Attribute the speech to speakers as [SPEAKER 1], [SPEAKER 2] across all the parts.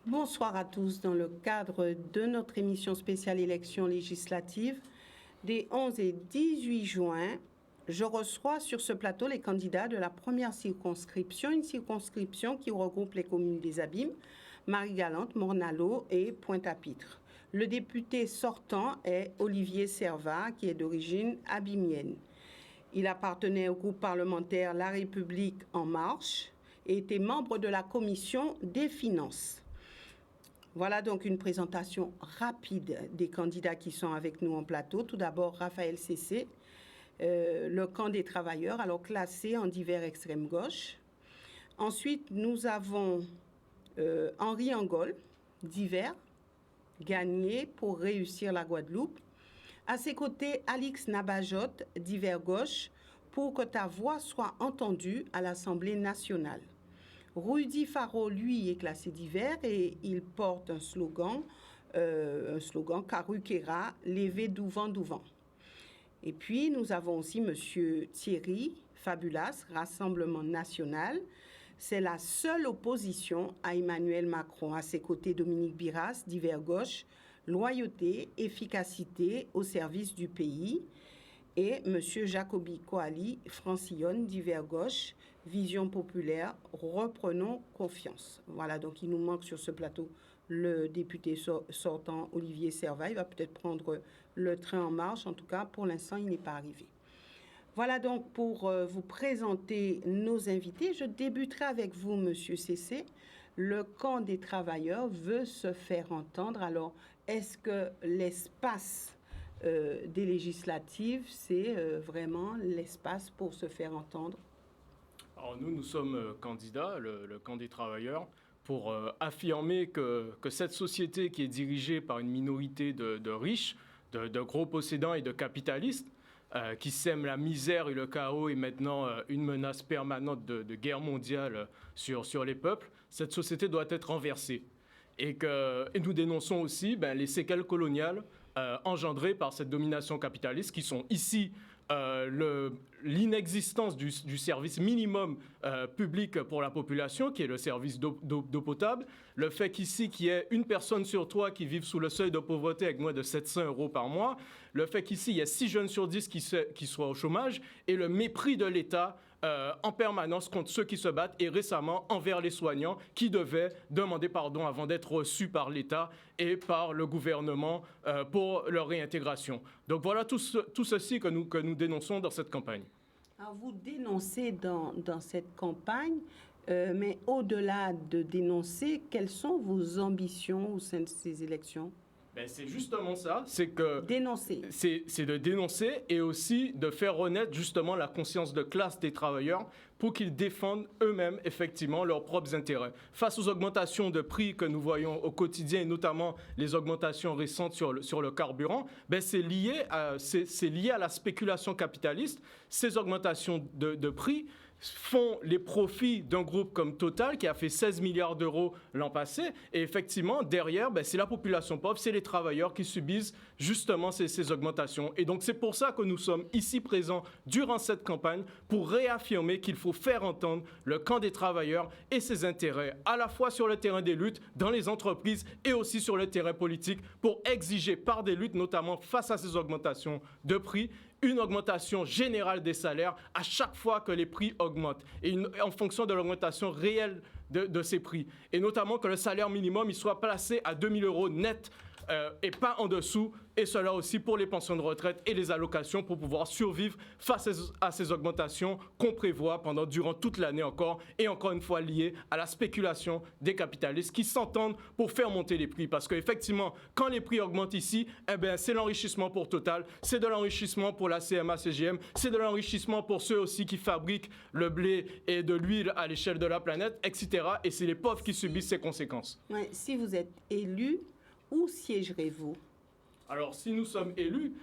[SPEAKER 1] Bonsoir à tous. Dans le cadre de notre émission spéciale élections législatives des 11 et 18 juin, je reçois sur ce plateau les candidats de la première circonscription, une circonscription qui regroupe les communes des Abîmes, Marie-Galante, Morne-à-l'Eau et Pointe-à-Pitre. Le député sortant est Olivier Servat, qui est d'origine abîmienne. Il appartenait au groupe parlementaire La République En Marche et était membre de la commission des finances. Voilà donc une présentation rapide des candidats qui sont avec nous en plateau. Tout d'abord, Raphaël Cessé, le camp des travailleurs, alors classé en divers extrême gauche. Ensuite, nous avons Henri Angol, divers, gagné pour réussir la Guadeloupe. À ses côtés, Alix Nabajot, divers gauche, pour que ta voix soit entendue à l'Assemblée nationale. Rudy Faro, lui, est classé divers et il porte un slogan Karukera, levé douvant. Et puis, nous avons aussi M. Thierry Fabulas, Rassemblement national. C'est la seule opposition à Emmanuel Macron. À ses côtés, Dominique Biras, divers gauche, loyauté, efficacité au service du pays. Et M. Jacobi Koali, Francillon, divers gauche, vision populaire, reprenons confiance. Voilà, donc il nous manque sur ce plateau le député sortant Olivier Servat. Il va peut-être prendre le train en marche. En tout cas, pour l'instant, il n'est pas arrivé. Voilà donc pour vous présenter nos invités. Je débuterai avec vous, M. Cessé. Le camp des travailleurs veut se faire entendre. Alors, est-ce que l'espace des législatives, c'est vraiment l'espace pour se faire entendre?
[SPEAKER 2] Alors nous sommes candidats, le camp des travailleurs, pour affirmer que cette société qui est dirigée par une minorité de riches, de gros possédants et de capitalistes, qui sèment la misère et le chaos et maintenant une menace permanente de guerre mondiale sur les peuples, cette société doit être renversée. Et nous dénonçons aussi les séquelles coloniales engendrées par cette domination capitaliste qui sont ici l'inexistence du service minimum public pour la population, qui est le service d'eau potable, le fait qu'ici, qu'il y ait une personne sur trois qui vivent sous le seuil de pauvreté avec moins de 700 € par mois, le fait qu'ici, il y a 6 jeunes sur 10 qui soient au chômage, et le mépris de l'État en permanence contre ceux qui se battent, et récemment envers les soignants qui devaient demander pardon avant d'être reçus par l'État et par le gouvernement pour leur réintégration. Donc voilà tout ceci que nous dénonçons dans cette campagne.
[SPEAKER 1] Alors vous dénoncez dans cette campagne, mais au-delà de dénoncer, quelles sont vos ambitions au sein de ces élections?
[SPEAKER 2] C'est justement ça, c'est que
[SPEAKER 1] dénoncer.
[SPEAKER 2] C'est de dénoncer et aussi de faire renaître justement la conscience de classe des travailleurs pour qu'ils défendent eux-mêmes effectivement leurs propres intérêts. Face aux augmentations de prix que nous voyons au quotidien et notamment les augmentations récentes sur le carburant, c'est lié à la spéculation capitaliste. Ces augmentations de prix font les profits d'un groupe comme Total qui a fait 16 milliards d'euros l'an passé. Et effectivement, derrière, c'est la population pauvre, c'est les travailleurs qui subissent justement ces augmentations. Et donc, c'est pour ça que nous sommes ici présents durant cette campagne pour réaffirmer qu'il faut faire entendre le camp des travailleurs et ses intérêts, à la fois sur le terrain des luttes, dans les entreprises et aussi sur le terrain politique, pour exiger par des luttes, notamment face à ces augmentations de prix, une augmentation générale des salaires à chaque fois que les prix augmentent et en fonction de l'augmentation réelle de ces prix. Et notamment que le salaire minimum il soit placé à 2 000 € net et pas en dessous. Et cela aussi pour les pensions de retraite et les allocations pour pouvoir survivre face à ces augmentations qu'on prévoit durant toute l'année encore. Et encore une fois liées à la spéculation des capitalistes qui s'entendent pour faire monter les prix. Parce qu'effectivement, quand les prix augmentent ici, c'est l'enrichissement pour Total, c'est de l'enrichissement pour la CMA-CGM, c'est de l'enrichissement pour ceux aussi qui fabriquent le blé et de l'huile à l'échelle de la planète, etc. Et c'est les pauvres qui subissent ces conséquences.
[SPEAKER 1] Ouais, si vous êtes élu, où siégerez-vous?
[SPEAKER 2] Alors, si nous sommes élus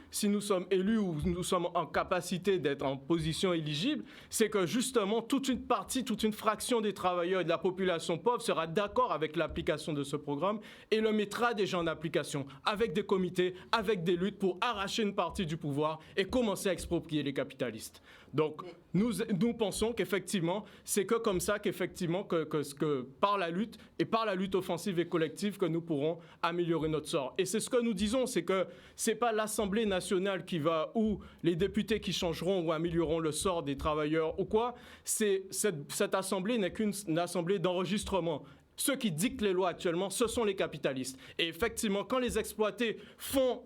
[SPEAKER 2] ou nous sommes en capacité d'être en position éligible, c'est que justement, toute une fraction des travailleurs et de la population pauvre sera d'accord avec l'application de ce programme et le mettra déjà en application, avec des comités, avec des luttes pour arracher une partie du pouvoir et commencer à exproprier les capitalistes. Donc, nous pensons qu'effectivement, c'est que comme ça qu'effectivement, que par la lutte offensive et collective, que nous pourrons améliorer notre sort. Et c'est ce que nous disons, c'est que c'est pas l'Assemblée nationale ou les députés qui changeront ou amélioreront le sort des travailleurs ou quoi. Cette assemblée n'est qu'une assemblée d'enregistrement. Ceux qui dictent les lois actuellement, ce sont les capitalistes. Et effectivement, quand les exploités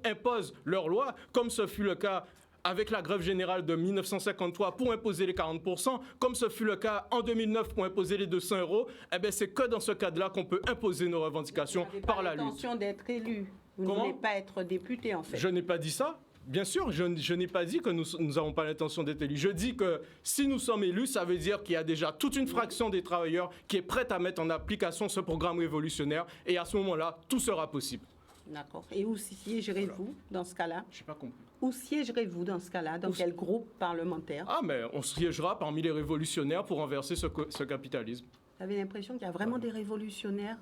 [SPEAKER 2] imposent leurs lois, comme ce fut le cas avec la grève générale de 1953 pour imposer les 40%, comme ce fut le cas en 2009 pour imposer les 200 €, eh bien c'est que dans ce cadre-là qu'on peut imposer nos revendications par la lutte.
[SPEAKER 1] Vous n'avez pas l'intention d'être élu. Vous ne voulez pas être député, en fait.
[SPEAKER 2] Je n'ai pas dit ça. Bien sûr, je n'ai pas dit que nous n'avons pas l'intention d'être élus. Je dis que si nous sommes élus, ça veut dire qu'il y a déjà toute une fraction des travailleurs qui est prête à mettre en application ce programme révolutionnaire. Et à ce moment-là, tout sera possible.
[SPEAKER 1] D'accord. Et où siégerez-vous dans ce cas-là?
[SPEAKER 2] Je n'ai pas compris.
[SPEAKER 1] Où siégerez-vous dans ce cas-là? Dans quel groupe parlementaire?
[SPEAKER 2] Ah, mais on siégera parmi les révolutionnaires pour renverser ce capitalisme.
[SPEAKER 1] Vous avez l'impression qu'il y a vraiment des révolutionnaires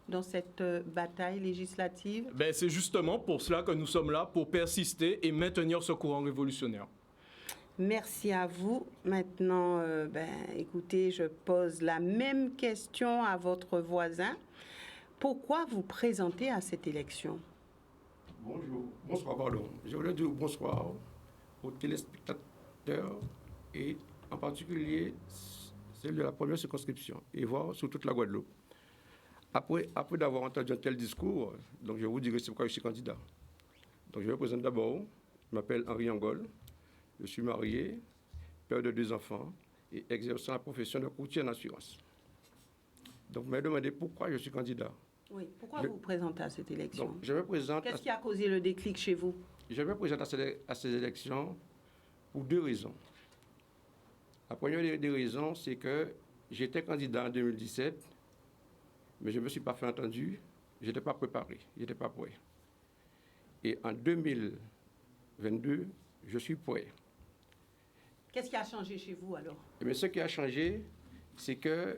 [SPEAKER 1] dans cette bataille législative?
[SPEAKER 2] Ben, c'est justement pour cela que nous sommes là, pour persister et maintenir ce courant révolutionnaire.
[SPEAKER 1] Merci à vous. Maintenant, écoutez, je pose la même question à votre voisin. Pourquoi vous présentez à cette élection?
[SPEAKER 3] Bonsoir, pardon. Je voulais dire bonsoir aux téléspectateurs et en particulier celle de la première circonscription et voir sur toute la Guadeloupe. Après d'avoir entendu un tel discours, donc je vous dirai c'est pourquoi je suis candidat. Donc je me présente d'abord, je m'appelle Henri Angol, je suis marié, père de 2 enfants et exerçant la profession de courtier en assurance. Donc vous me demandez pourquoi je suis candidat.
[SPEAKER 1] Oui, pourquoi vous vous présentez à cette élection?
[SPEAKER 3] Donc, je me présente.
[SPEAKER 1] Qu'est-ce qui a causé le déclic chez vous?
[SPEAKER 3] Je me présente à ces élections pour 2 raisons. La première des raisons, c'est que j'étais candidat en 2017, mais je ne me suis pas fait entendre, je n'étais pas préparé, je n'étais pas prêt. Et en 2022, je suis prêt.
[SPEAKER 1] Qu'est-ce qui a changé chez vous alors?
[SPEAKER 3] Eh bien, ce qui a changé, c'est que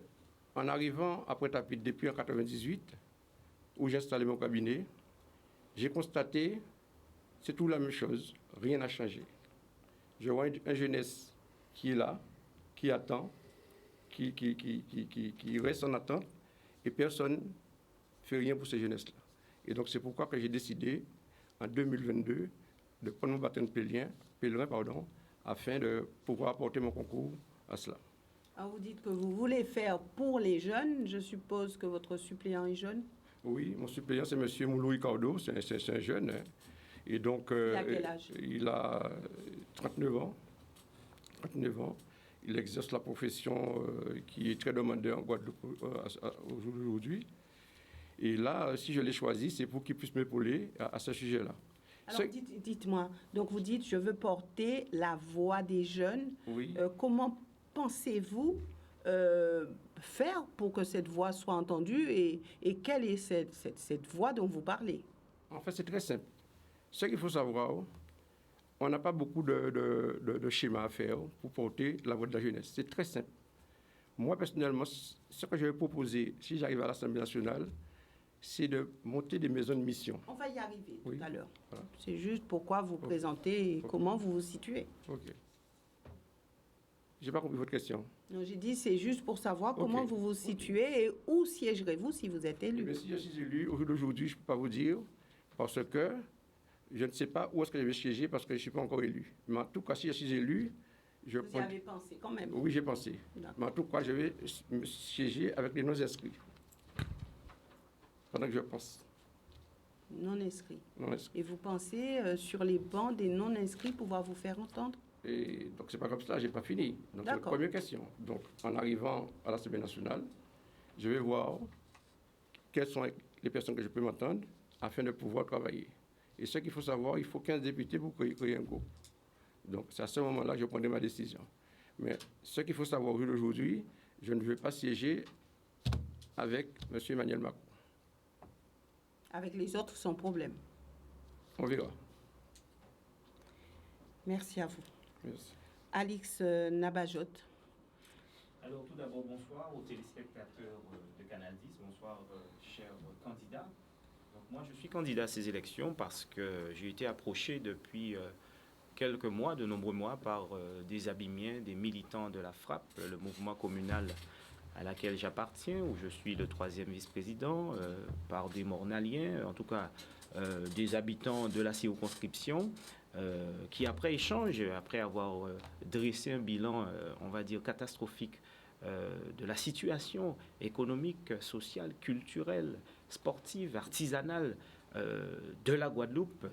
[SPEAKER 3] en arrivant à Pointe-à-Pitre depuis en 1998, où j'ai installé mon cabinet, j'ai constaté c'est tout la même chose, rien n'a changé. Je vois une jeunesse qui est là, qui attend, qui reste en attente, et personne ne fait rien pour ces jeunesses-là. Et donc c'est pourquoi que j'ai décidé, en 2022, de prendre mon baptême pèlerin, afin de pouvoir apporter mon concours à cela.
[SPEAKER 1] Alors vous dites que vous voulez faire pour les jeunes, je suppose que votre suppléant est jeune?
[SPEAKER 3] Oui, mon suppléant, c'est M. Moulou Ricardo, c'est un jeune. Hein. Et donc,
[SPEAKER 1] il a quel âge?
[SPEAKER 3] Il a 39 ans. 39 ans. Il exerce la profession qui est très demandée en Guadeloupe aujourd'hui. Et là, si je l'ai choisi, c'est pour qu'il puisse m'épauler à ce sujet-là.
[SPEAKER 1] Alors, dites-moi, donc vous dites, je veux porter la voix des jeunes.
[SPEAKER 3] Oui.
[SPEAKER 1] Comment pensez-vous faire pour que cette voix soit entendue et quelle est cette voix dont vous parlez?
[SPEAKER 3] En fait, c'est très simple. Ce qu'il faut savoir, on n'a pas beaucoup de schémas à faire pour porter la voix de la jeunesse. C'est très simple. Moi, personnellement, ce que je vais proposer, si j'arrive à l'Assemblée nationale, c'est de monter des maisons de mission.
[SPEAKER 1] On va y arriver tout à l'heure.
[SPEAKER 3] Voilà.
[SPEAKER 1] C'est juste pourquoi vous présentez et comment vous vous situez.
[SPEAKER 3] OK. Je n'ai pas compris votre question.
[SPEAKER 1] Non, j'ai dit c'est juste pour savoir comment vous vous situez et où siégerez-vous si vous êtes élu.
[SPEAKER 3] Mais si je suis élu, au jour d'aujourd'hui, je ne peux pas vous dire parce que je ne sais pas où est-ce que je vais siéger parce que je ne suis pas encore élu. Mais en tout cas, si je suis élu,
[SPEAKER 1] Vous y avez pensé quand même?
[SPEAKER 3] Oui, j'ai pensé. Mais en tout cas, je vais siéger avec les non-inscrits. Pendant que je pense.
[SPEAKER 1] Non-inscrits.
[SPEAKER 3] Non-inscrits.
[SPEAKER 1] Et vous pensez, sur les bancs des non-inscrits, pouvoir vous faire entendre?
[SPEAKER 3] Et donc, c'est pas comme ça, j'ai pas fini. Donc, c'est la première question. Donc, en arrivant à l'Assemblée nationale, je vais voir quelles sont les personnes que je peux m'entendre afin de pouvoir travailler. Et ce qu'il faut savoir, il faut 15 députés pour créer un groupe. Donc, c'est à ce moment-là que je prendrai ma décision. Mais ce qu'il faut savoir aujourd'hui, je ne veux pas siéger avec M. Emmanuel Macron.
[SPEAKER 1] Avec les autres, sans problème.
[SPEAKER 3] On verra.
[SPEAKER 1] Merci à vous.
[SPEAKER 3] Merci.
[SPEAKER 1] Alix Nabajot.
[SPEAKER 4] Alors tout d'abord, bonsoir aux téléspectateurs de Canal 10, bonsoir chers candidats. Donc moi je suis candidat à ces élections parce que j'ai été approché depuis quelques mois, de nombreux mois, par des Abimiens, des militants de la FRAP, le mouvement communal à laquelle j'appartiens, où je suis le 3e vice-président, par des Mornaliens, en tout cas des habitants de la circonscription, qui après échange, après avoir dressé un bilan, on va dire, catastrophique de la situation économique, sociale, culturelle, sportive, artisanale de la Guadeloupe,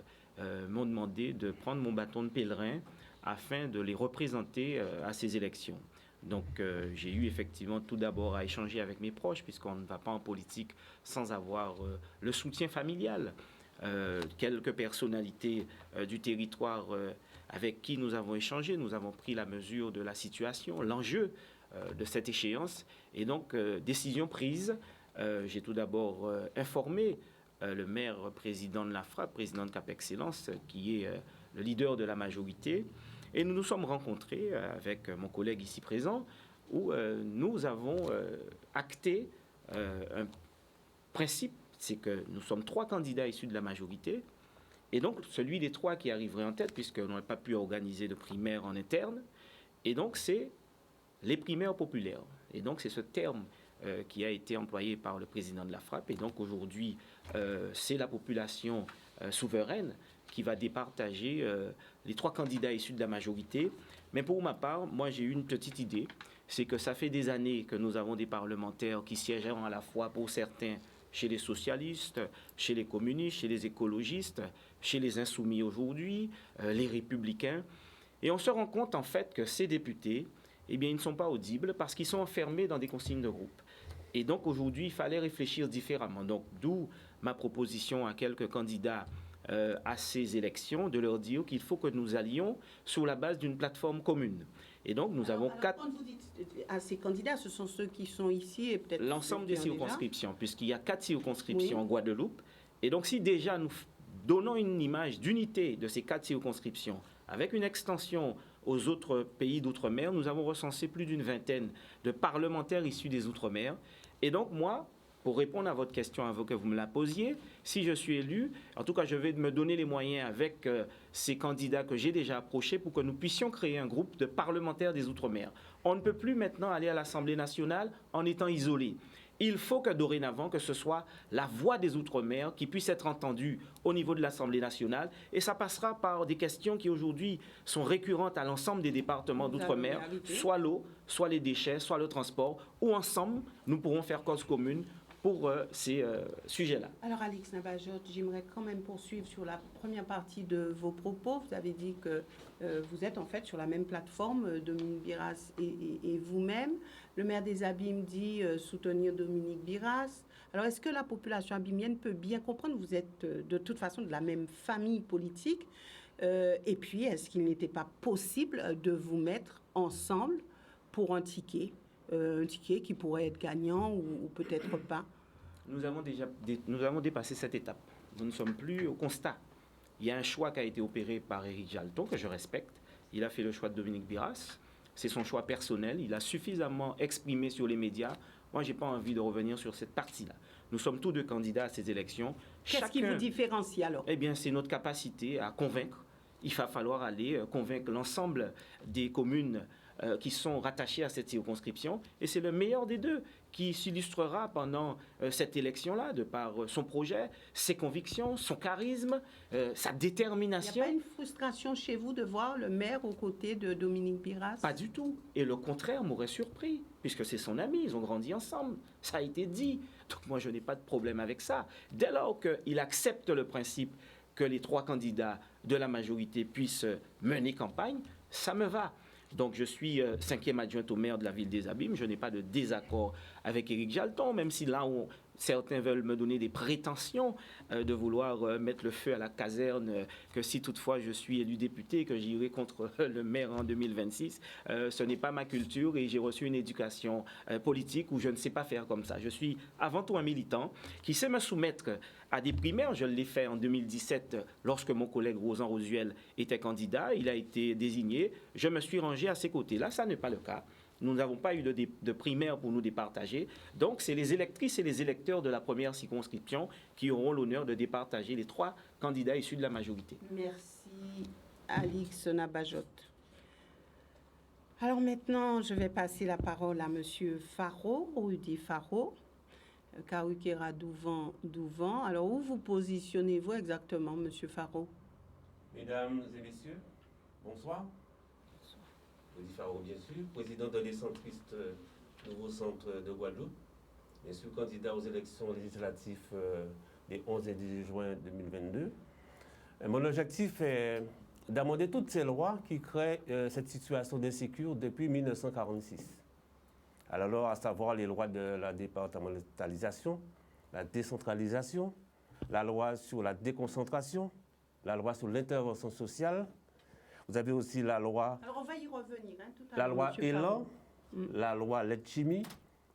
[SPEAKER 4] m'ont demandé de prendre mon bâton de pèlerin afin de les représenter à ces élections. Donc j'ai eu effectivement tout d'abord à échanger avec mes proches, puisqu'on ne va pas en politique sans avoir le soutien familial. Quelques personnalités du territoire avec qui nous avons échangé, nous avons pris la mesure de la situation, l'enjeu de cette échéance, et donc décision prise. J'ai tout d'abord informé le maire président de la FRAP, président de Cap Excellence, qui est le leader de la majorité, et nous nous sommes rencontrés avec mon collègue ici présent, où nous avons acté un principe, c'est que nous sommes 3 candidats issus de la majorité, et donc celui des 3 qui arriverait en tête, puisqu'on n'a pas pu organiser de primaire en interne, et donc c'est les primaires populaires. Et donc c'est ce terme qui a été employé par le président de la FRAP, et donc aujourd'hui c'est la population souveraine qui va départager les 3 candidats issus de la majorité. Mais pour ma part, moi j'ai une petite idée, c'est que ça fait des années que nous avons des parlementaires qui siégeront à la fois pour certains chez les socialistes, chez les communistes, chez les écologistes, chez les insoumis aujourd'hui, les républicains. Et on se rend compte en fait que ces députés, eh bien, ils ne sont pas audibles parce qu'ils sont enfermés dans des consignes de groupe. Et donc aujourd'hui, il fallait réfléchir différemment. Donc d'où ma proposition à quelques candidats à ces élections, de leur dire qu'il faut que nous allions sur la base d'une plateforme commune. Et donc nous avons 4...
[SPEAKER 1] Quand vous dites à ces candidats, ce sont ceux qui sont ici et peut-être...
[SPEAKER 4] L'ensemble des circonscriptions, puisqu'il y a 4 circonscriptions
[SPEAKER 1] oui.
[SPEAKER 4] en Guadeloupe. Et donc si déjà nous donnons une image d'unité de ces 4 circonscriptions, avec une extension aux autres pays d'outre-mer, nous avons recensé plus d'une vingtaine de parlementaires issus des outre-mer. Et donc moi, pour répondre à votre question avant que vous me la posiez, si je suis élu, en tout cas je vais me donner les moyens avec ces candidats que j'ai déjà approchés pour que nous puissions créer un groupe de parlementaires des outre-mer. On ne peut plus maintenant aller à l'Assemblée nationale en étant isolé. Il faut que dorénavant, que ce soit la voix des Outre-mer qui puisse être entendue au niveau de l'Assemblée nationale. Et ça passera par des questions qui aujourd'hui sont récurrentes à l'ensemble des départements d'Outre-mer, soit l'eau, soit les déchets, soit le transport, où ensemble, nous pourrons faire cause commune pour ces sujets-là.
[SPEAKER 1] Alors, Alix Nabajot, j'aimerais quand même poursuivre sur la première partie de vos propos. Vous avez dit que vous êtes en fait sur la même plateforme, Dominique Biras et vous-même. Le maire des Abîmes dit soutenir Dominique Biras. Alors, est-ce que la population abimienne peut bien comprendre que vous êtes de toute façon de la même famille politique et puis, est-ce qu'il n'était pas possible de vous mettre ensemble pour un ticket qui pourrait être gagnant ou peut-être pas?
[SPEAKER 4] Nous avons dépassé cette étape. Nous ne sommes plus au constat. Il y a un choix qui a été opéré par Éric Jalton, que je respecte. Il a fait le choix de Dominique Biras. C'est son choix personnel. Il a suffisamment exprimé sur les médias. Moi, je n'ai pas envie de revenir sur cette partie-là. Nous sommes tous 2 candidats à ces élections.
[SPEAKER 1] Qu'est-ce qui vous différencie alors?
[SPEAKER 4] Eh bien, c'est notre capacité à convaincre. Il va falloir aller convaincre l'ensemble des communes qui sont rattachés à cette circonscription. Et c'est le meilleur des 2 qui s'illustrera pendant cette élection-là, de par son projet, ses convictions, son charisme, sa détermination.
[SPEAKER 1] Il n'y a pas une frustration chez vous de voir le maire aux côtés de Dominique Biras?
[SPEAKER 4] Pas du tout. Et le contraire m'aurait surpris, puisque c'est son ami, ils ont grandi ensemble. Ça a été dit. Donc moi, je n'ai pas de problème avec ça. Dès lors qu'il accepte le principe que les 3 candidats de la majorité puissent mener campagne, ça me va. Donc je suis 5e adjointe au maire de la ville des Abîmes. Je n'ai pas de désaccord avec Éric Jalton, même si là, certains veulent me donner des prétentions de vouloir mettre le feu à la caserne, que si toutefois je suis élu député, que j'irai contre le maire en 2026. Ce n'est pas ma culture et j'ai reçu une éducation politique où je ne sais pas faire comme ça. Je suis avant tout un militant qui sait me soumettre à des primaires. Je l'ai fait en 2017 lorsque mon collègue Rosan Rosuel était candidat. Il a été désigné. Je me suis rangé à ses côtés. Là, ça n'est pas le cas. Nous n'avons pas eu de primaire pour nous départager. Donc, c'est les électrices et les électeurs de la première circonscription qui auront l'honneur de départager les 3 candidats issus de la majorité.
[SPEAKER 1] Merci, Alix Nabajot. Alors maintenant, je vais passer la parole à M. Faro, Rudy Faro, Karukera Douvent. Alors, où vous positionnez-vous exactement, M. Faro?
[SPEAKER 5] Mesdames et messieurs, bonsoir. Rudy Faro, bien sûr, président de l'Essentristes Nouveau Centre de Guadeloupe, bien sûr candidat aux élections législatives des 11 et 18 juin 2022. Mon objectif est d'amender toutes ces lois qui créent cette situation d'insécurité depuis 1946. Alors, à savoir les lois de la départementalisation, la décentralisation, la loi sur la déconcentration, la loi sur l'intervention sociale. Vous avez aussi la loi...
[SPEAKER 1] Alors, on va y revenir tout à
[SPEAKER 5] la
[SPEAKER 1] l'heure,
[SPEAKER 5] loi
[SPEAKER 1] Monsieur
[SPEAKER 5] Elan,
[SPEAKER 1] Faro.
[SPEAKER 5] la loi Letchimi,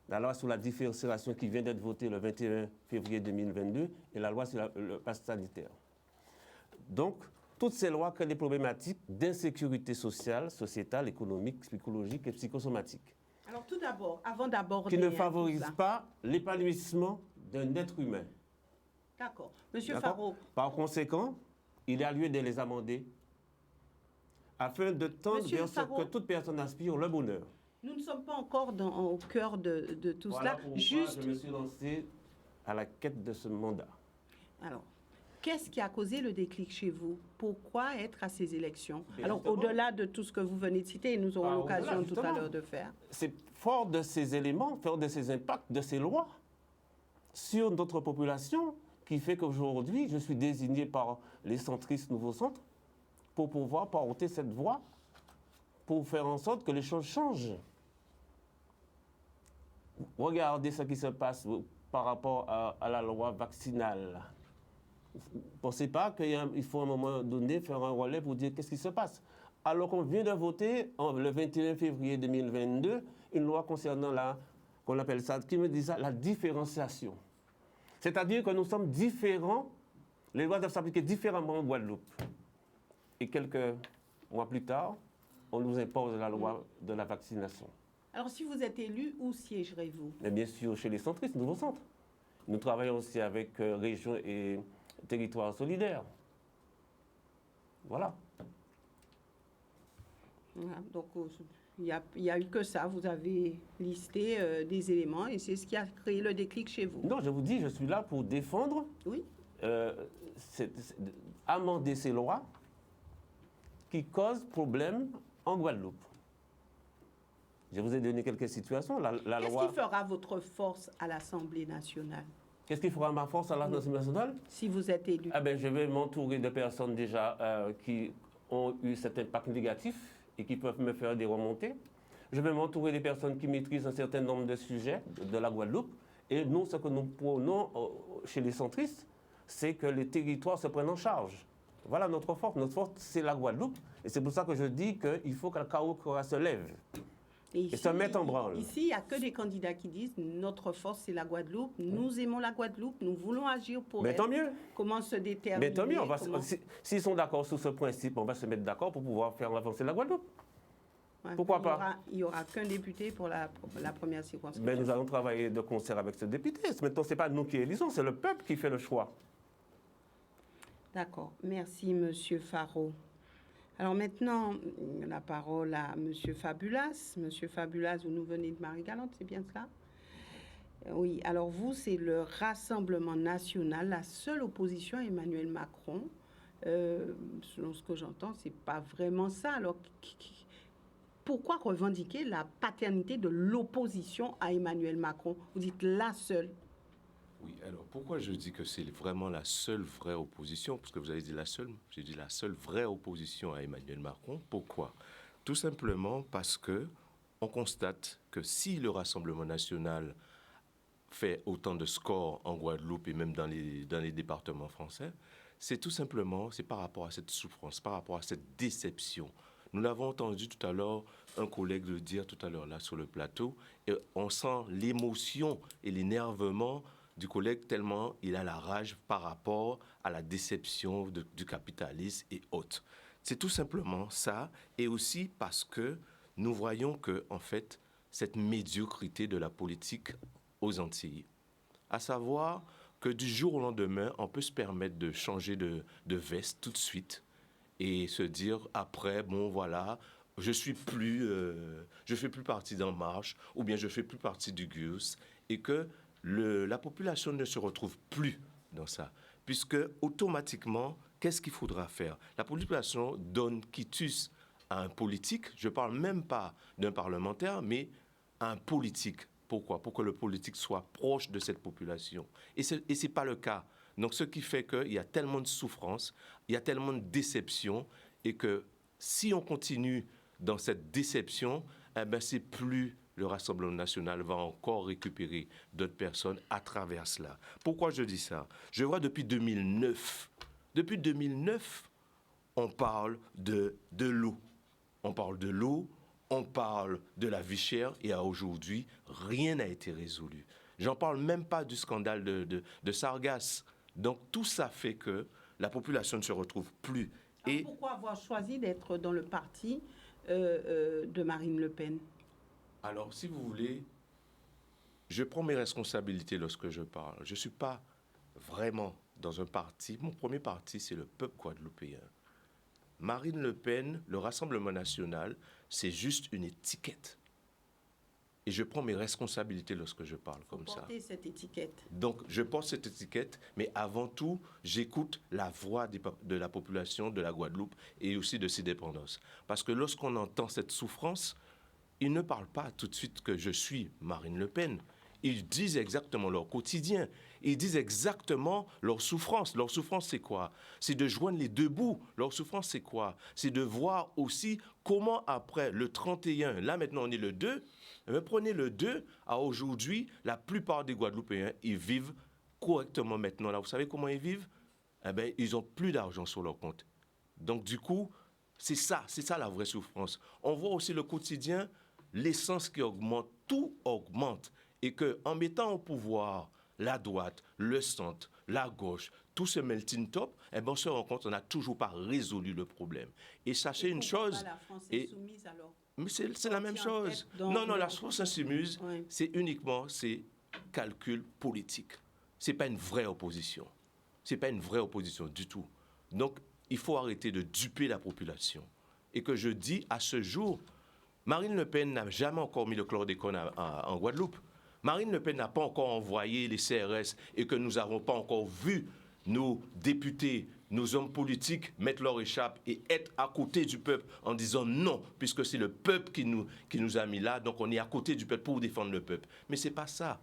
[SPEAKER 5] la loi sur la différenciation qui vient d'être votée le 21 février 2022 et la loi sur le pass sanitaire. Donc, toutes ces lois créent des problématiques d'insécurité sociale, sociétale, économique, psychologique et psychosomatique.
[SPEAKER 1] Alors, tout d'abord, avant d'aborder...
[SPEAKER 5] Qui ne favorisent pas l'épanouissement d'un être humain.
[SPEAKER 1] D'accord. Monsieur Faro...
[SPEAKER 5] Par conséquent, il y a lieu de les amender afin de tendre vers ce que toute personne aspire, le bonheur.
[SPEAKER 1] Nous ne sommes pas encore au cœur de tout
[SPEAKER 5] Voilà
[SPEAKER 1] cela.
[SPEAKER 5] pourquoi
[SPEAKER 1] Juste...
[SPEAKER 5] je me suis lancé à la quête de ce mandat.
[SPEAKER 1] Alors, qu'est-ce qui a causé le déclic chez vous? Pourquoi être à ces élections?
[SPEAKER 5] Et
[SPEAKER 1] Alors,
[SPEAKER 5] justement,
[SPEAKER 1] au-delà de tout ce que vous venez de citer, et nous aurons l'occasion tout à l'heure de faire.
[SPEAKER 5] C'est fort de ces éléments, fort de ces impacts, de ces lois sur notre population qui fait qu'aujourd'hui, je suis désigné par les centristes Nouveau Centre pour pouvoir porter cette voie, pour faire en sorte que les choses changent. Regardez ce qui se passe par rapport à la loi vaccinale. Vous ne pensez pas qu'il faut à un moment donné faire un relais pour dire qu'est-ce qui se passe? Alors qu'on vient de voter le 21 février 2022 une loi concernant qu'on appelle ça, qui me dit ça, la différenciation. C'est-à-dire que nous sommes différents, les lois doivent s'appliquer différemment en Guadeloupe. Et quelques mois plus tard, on nous impose la loi de la vaccination.
[SPEAKER 1] Alors, si vous êtes élu, où siégerez-vous?
[SPEAKER 5] Et bien sûr, chez les centristes, Nouveau Centre. Nous travaillons aussi avec Région et Territoire solidaire. Voilà.
[SPEAKER 1] Voilà, donc, il n'y a eu que ça. Vous avez listé des éléments et c'est ce qui a créé le déclic chez vous.
[SPEAKER 5] Non, je vous dis, je suis là pour défendre,
[SPEAKER 1] Oui.
[SPEAKER 5] Amender ces lois qui causent problème en Guadeloupe. Je vous ai donné quelques situations.
[SPEAKER 1] Qu'est-ce qui fera votre force à l'Assemblée nationale?
[SPEAKER 5] Qu'est-ce qui fera ma force à l'Assemblée nationale?
[SPEAKER 1] Si vous êtes élu.
[SPEAKER 5] Je vais m'entourer de personnes déjà qui ont eu cet impact négatif et qui peuvent me faire des remontées. Je vais m'entourer des personnes qui maîtrisent un certain nombre de sujets de la Guadeloupe. Et nous, ce que nous prônons chez les centristes, c'est que les territoires se prennent en charge. Voilà notre force. Notre force, c'est la Guadeloupe. Et c'est pour ça que je dis qu'il faut que le Karukera se lève et se mette en branle.
[SPEAKER 1] Ici, il n'y a que des candidats qui disent notre force, c'est la Guadeloupe. Nous aimons la Guadeloupe. Nous voulons agir pour elle.
[SPEAKER 5] Mais tant mieux.
[SPEAKER 1] Comment se déterminer?
[SPEAKER 5] Mais tant mieux. S'ils sont d'accord sur ce principe, on va se mettre d'accord pour pouvoir faire avancer la Guadeloupe.
[SPEAKER 1] Ouais,
[SPEAKER 5] pourquoi pas?
[SPEAKER 1] Il n'y aura qu'un député pour la première circonscription.
[SPEAKER 5] Mais nous allons travailler de concert avec ce député. Maintenant, ce n'est pas nous qui élisons, c'est le peuple qui fait le choix.
[SPEAKER 1] D'accord. Merci, Monsieur Faro. Alors maintenant, la parole à Monsieur Fabulas. Monsieur Fabulas, vous nous venez de Marie-Galante, c'est bien cela? Oui. Alors vous, c'est le Rassemblement national, la seule opposition à Emmanuel Macron. Selon ce que j'entends, c'est pas vraiment ça. Alors, pourquoi revendiquer la paternité de l'opposition à Emmanuel Macron? Vous dites la seule.
[SPEAKER 6] Oui, alors pourquoi je dis que c'est vraiment la seule vraie opposition? Parce que vous avez dit la seule, j'ai dit la seule vraie opposition à Emmanuel Macron. Pourquoi? Tout simplement parce que on constate que si le Rassemblement national fait autant de scores en Guadeloupe et même dans les départements français, c'est tout simplement, c'est par rapport à cette souffrance, par rapport à cette déception. Nous l'avons entendu tout à l'heure, un collègue le dire tout à l'heure là sur le plateau, et on sent l'émotion et l'énervement du collègue tellement il a la rage par rapport à la déception du capitalisme et autres. C'est tout simplement ça, et aussi parce que nous voyons que, en fait, cette médiocrité de la politique aux Antilles, à savoir que du jour au lendemain, on peut se permettre de changer de veste tout de suite et se dire après, bon voilà, je fais plus partie d'En Marche ou bien je fais plus partie du GUS, et que la population ne se retrouve plus dans ça, puisque automatiquement, qu'est-ce qu'il faudra faire? La population donne quitus à un politique, je ne parle même pas d'un parlementaire, mais à un politique. Pourquoi? Pour que le politique soit proche de cette population. Et ce n'est pas le cas. Donc, ce qui fait qu'il y a tellement de souffrance, il y a tellement de déception, et que si on continue dans cette déception, eh ben, c'est plus le Rassemblement national va encore récupérer d'autres personnes à travers cela. Pourquoi je dis ça? Je vois depuis 2009. Depuis 2009, on parle de l'eau. On parle de l'eau, on parle de la vie chère, et à aujourd'hui, rien n'a été résolu. J'en parle même pas du scandale de Sargasses. Donc tout ça fait que la population ne se retrouve plus.
[SPEAKER 1] Et pourquoi avoir choisi d'être dans le parti de Marine Le Pen?
[SPEAKER 6] Alors, si vous voulez, je prends mes responsabilités lorsque je parle. Je ne suis pas vraiment dans un parti. Mon premier parti, c'est le peuple guadeloupéen. Marine Le Pen, le Rassemblement national, c'est juste une étiquette. Et je prends mes responsabilités lorsque je parle comme ça.
[SPEAKER 1] Porter cette étiquette.
[SPEAKER 6] Donc, je porte cette étiquette, mais avant tout, j'écoute la voix de la population de la Guadeloupe et aussi de ses dépendances. Parce que lorsqu'on entend cette souffrance, ils ne parlent pas tout de suite que je suis Marine Le Pen. Ils disent exactement leur quotidien. Ils disent exactement leur souffrance. Leur souffrance, c'est quoi? C'est de joindre les deux bouts. Leur souffrance, c'est quoi? C'est de voir aussi comment après le 31, là maintenant on est le 2, mais prenez le 2, à aujourd'hui, la plupart des Guadeloupéens, ils vivent correctement maintenant. Là, vous savez comment ils vivent? Eh bien, ils n'ont plus d'argent sur leur compte. Donc du coup, c'est ça la vraie souffrance. On voit aussi le quotidien, l'essence qui augmente, tout augmente. Et qu'en mettant au pouvoir la droite, le centre, la gauche, tout ce melting top, eh ben on se rend compte qu'on n'a toujours pas résolu le problème. Et sachez une chose...
[SPEAKER 1] La France insoumise alors?
[SPEAKER 6] Mais c'est la même chose. Non, la France insoumise, c'est uniquement calcul politique. Ce n'est pas une vraie opposition. Ce n'est pas une vraie opposition du tout. Donc, il faut arrêter de duper la population. Et que je dis, à ce jour, Marine Le Pen n'a jamais encore mis le chlordécone en Guadeloupe. Marine Le Pen n'a pas encore envoyé les CRS, et que nous n'avons pas encore vu nos députés, nos hommes politiques mettre leur écharpe et être à côté du peuple en disant non, puisque c'est le peuple qui nous a mis là, donc on est à côté du peuple pour défendre le peuple. Mais ce n'est pas ça.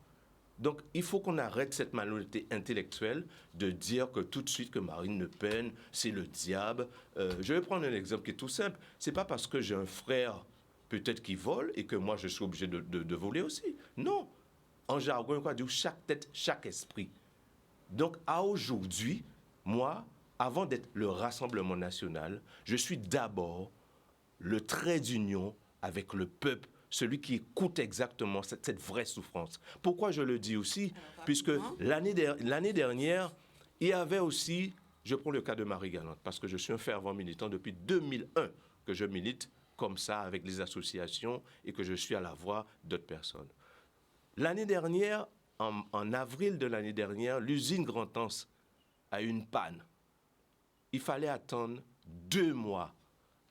[SPEAKER 6] Donc il faut qu'on arrête cette malhonnêteté intellectuelle de dire que tout de suite que Marine Le Pen, c'est le diable. Je vais prendre un exemple qui est tout simple. Ce n'est pas parce que j'ai un frère peut-être qui vole et que moi je suis obligé de voler aussi. Non. En jargon, on dit chaque tête, chaque esprit. Donc, à aujourd'hui, moi, avant d'être le Rassemblement national, je suis d'abord le trait d'union avec le peuple, celui qui écoute exactement cette vraie souffrance. Pourquoi je le dis aussi? Puisque l'année dernière, il y avait aussi, je prends le cas de Marie-Galante, parce que je suis un fervent militant depuis 2001 que je milite comme ça avec les associations et que je suis à la voix d'autres personnes. L'année dernière, en avril de l'année dernière, l'usine Grand-Anse a eu une panne. Il fallait attendre 2 mois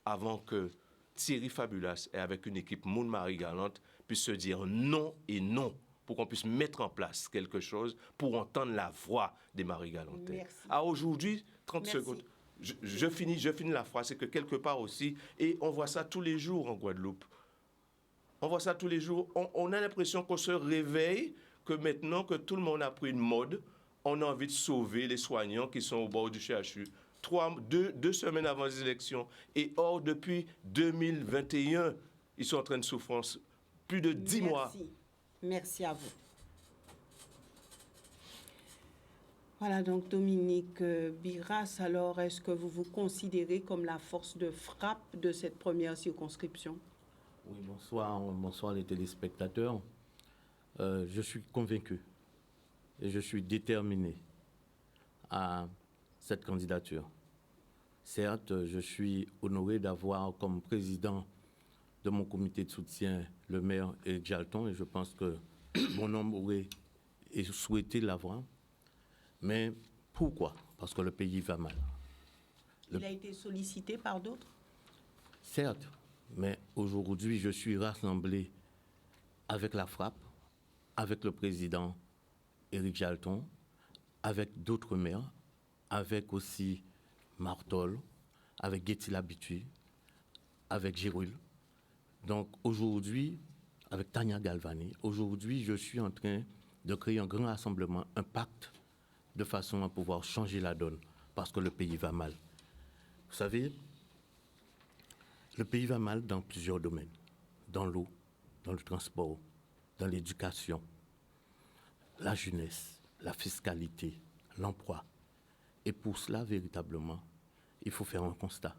[SPEAKER 6] avant que Thierry Fabulas, et avec une équipe Moun Marie-Galante, puisse se dire non et non, pour qu'on puisse mettre en place quelque chose pour entendre la voix des Marie-Galantais. À aujourd'hui, 30 secondes. Je finis la phrase, c'est que quelque part aussi, et on voit ça tous les jours en Guadeloupe. On voit ça tous les jours. On a l'impression qu'on se réveille, que maintenant que tout le monde a pris une mode, on a envie de sauver les soignants qui sont au bord du CHU. 2 semaines avant les élections. Et or, depuis 2021, ils sont en train de souffrir plus de 10 mois.
[SPEAKER 1] Merci à vous. Voilà, donc Dominique Biras, alors est-ce que vous vous considérez comme la force de frappe de cette première circonscription?
[SPEAKER 7] Oui, bonsoir les téléspectateurs. Je suis convaincu et je suis déterminé à cette candidature. Certes, je suis honoré d'avoir comme président de mon comité de soutien le maire Éric Jalton et je pense que mon homme aurait souhaité l'avoir. Mais pourquoi? Parce que le pays va mal.
[SPEAKER 1] Il a été sollicité par d'autres?
[SPEAKER 7] Certes, mais aujourd'hui, je suis rassemblé avec la frappe, avec le président Éric Jalton, avec d'autres maires, avec aussi Martol, avec Getty Labitu, avec Gérul. Donc aujourd'hui, avec Tania Galvani, aujourd'hui, je suis en train de créer un grand rassemblement, un pacte, de façon à pouvoir changer la donne, parce que le pays va mal. Vous savez, le pays va mal dans plusieurs domaines, dans l'eau, dans le transport, dans l'éducation, la jeunesse, la fiscalité, l'emploi. Et pour cela, véritablement, il faut faire un constat.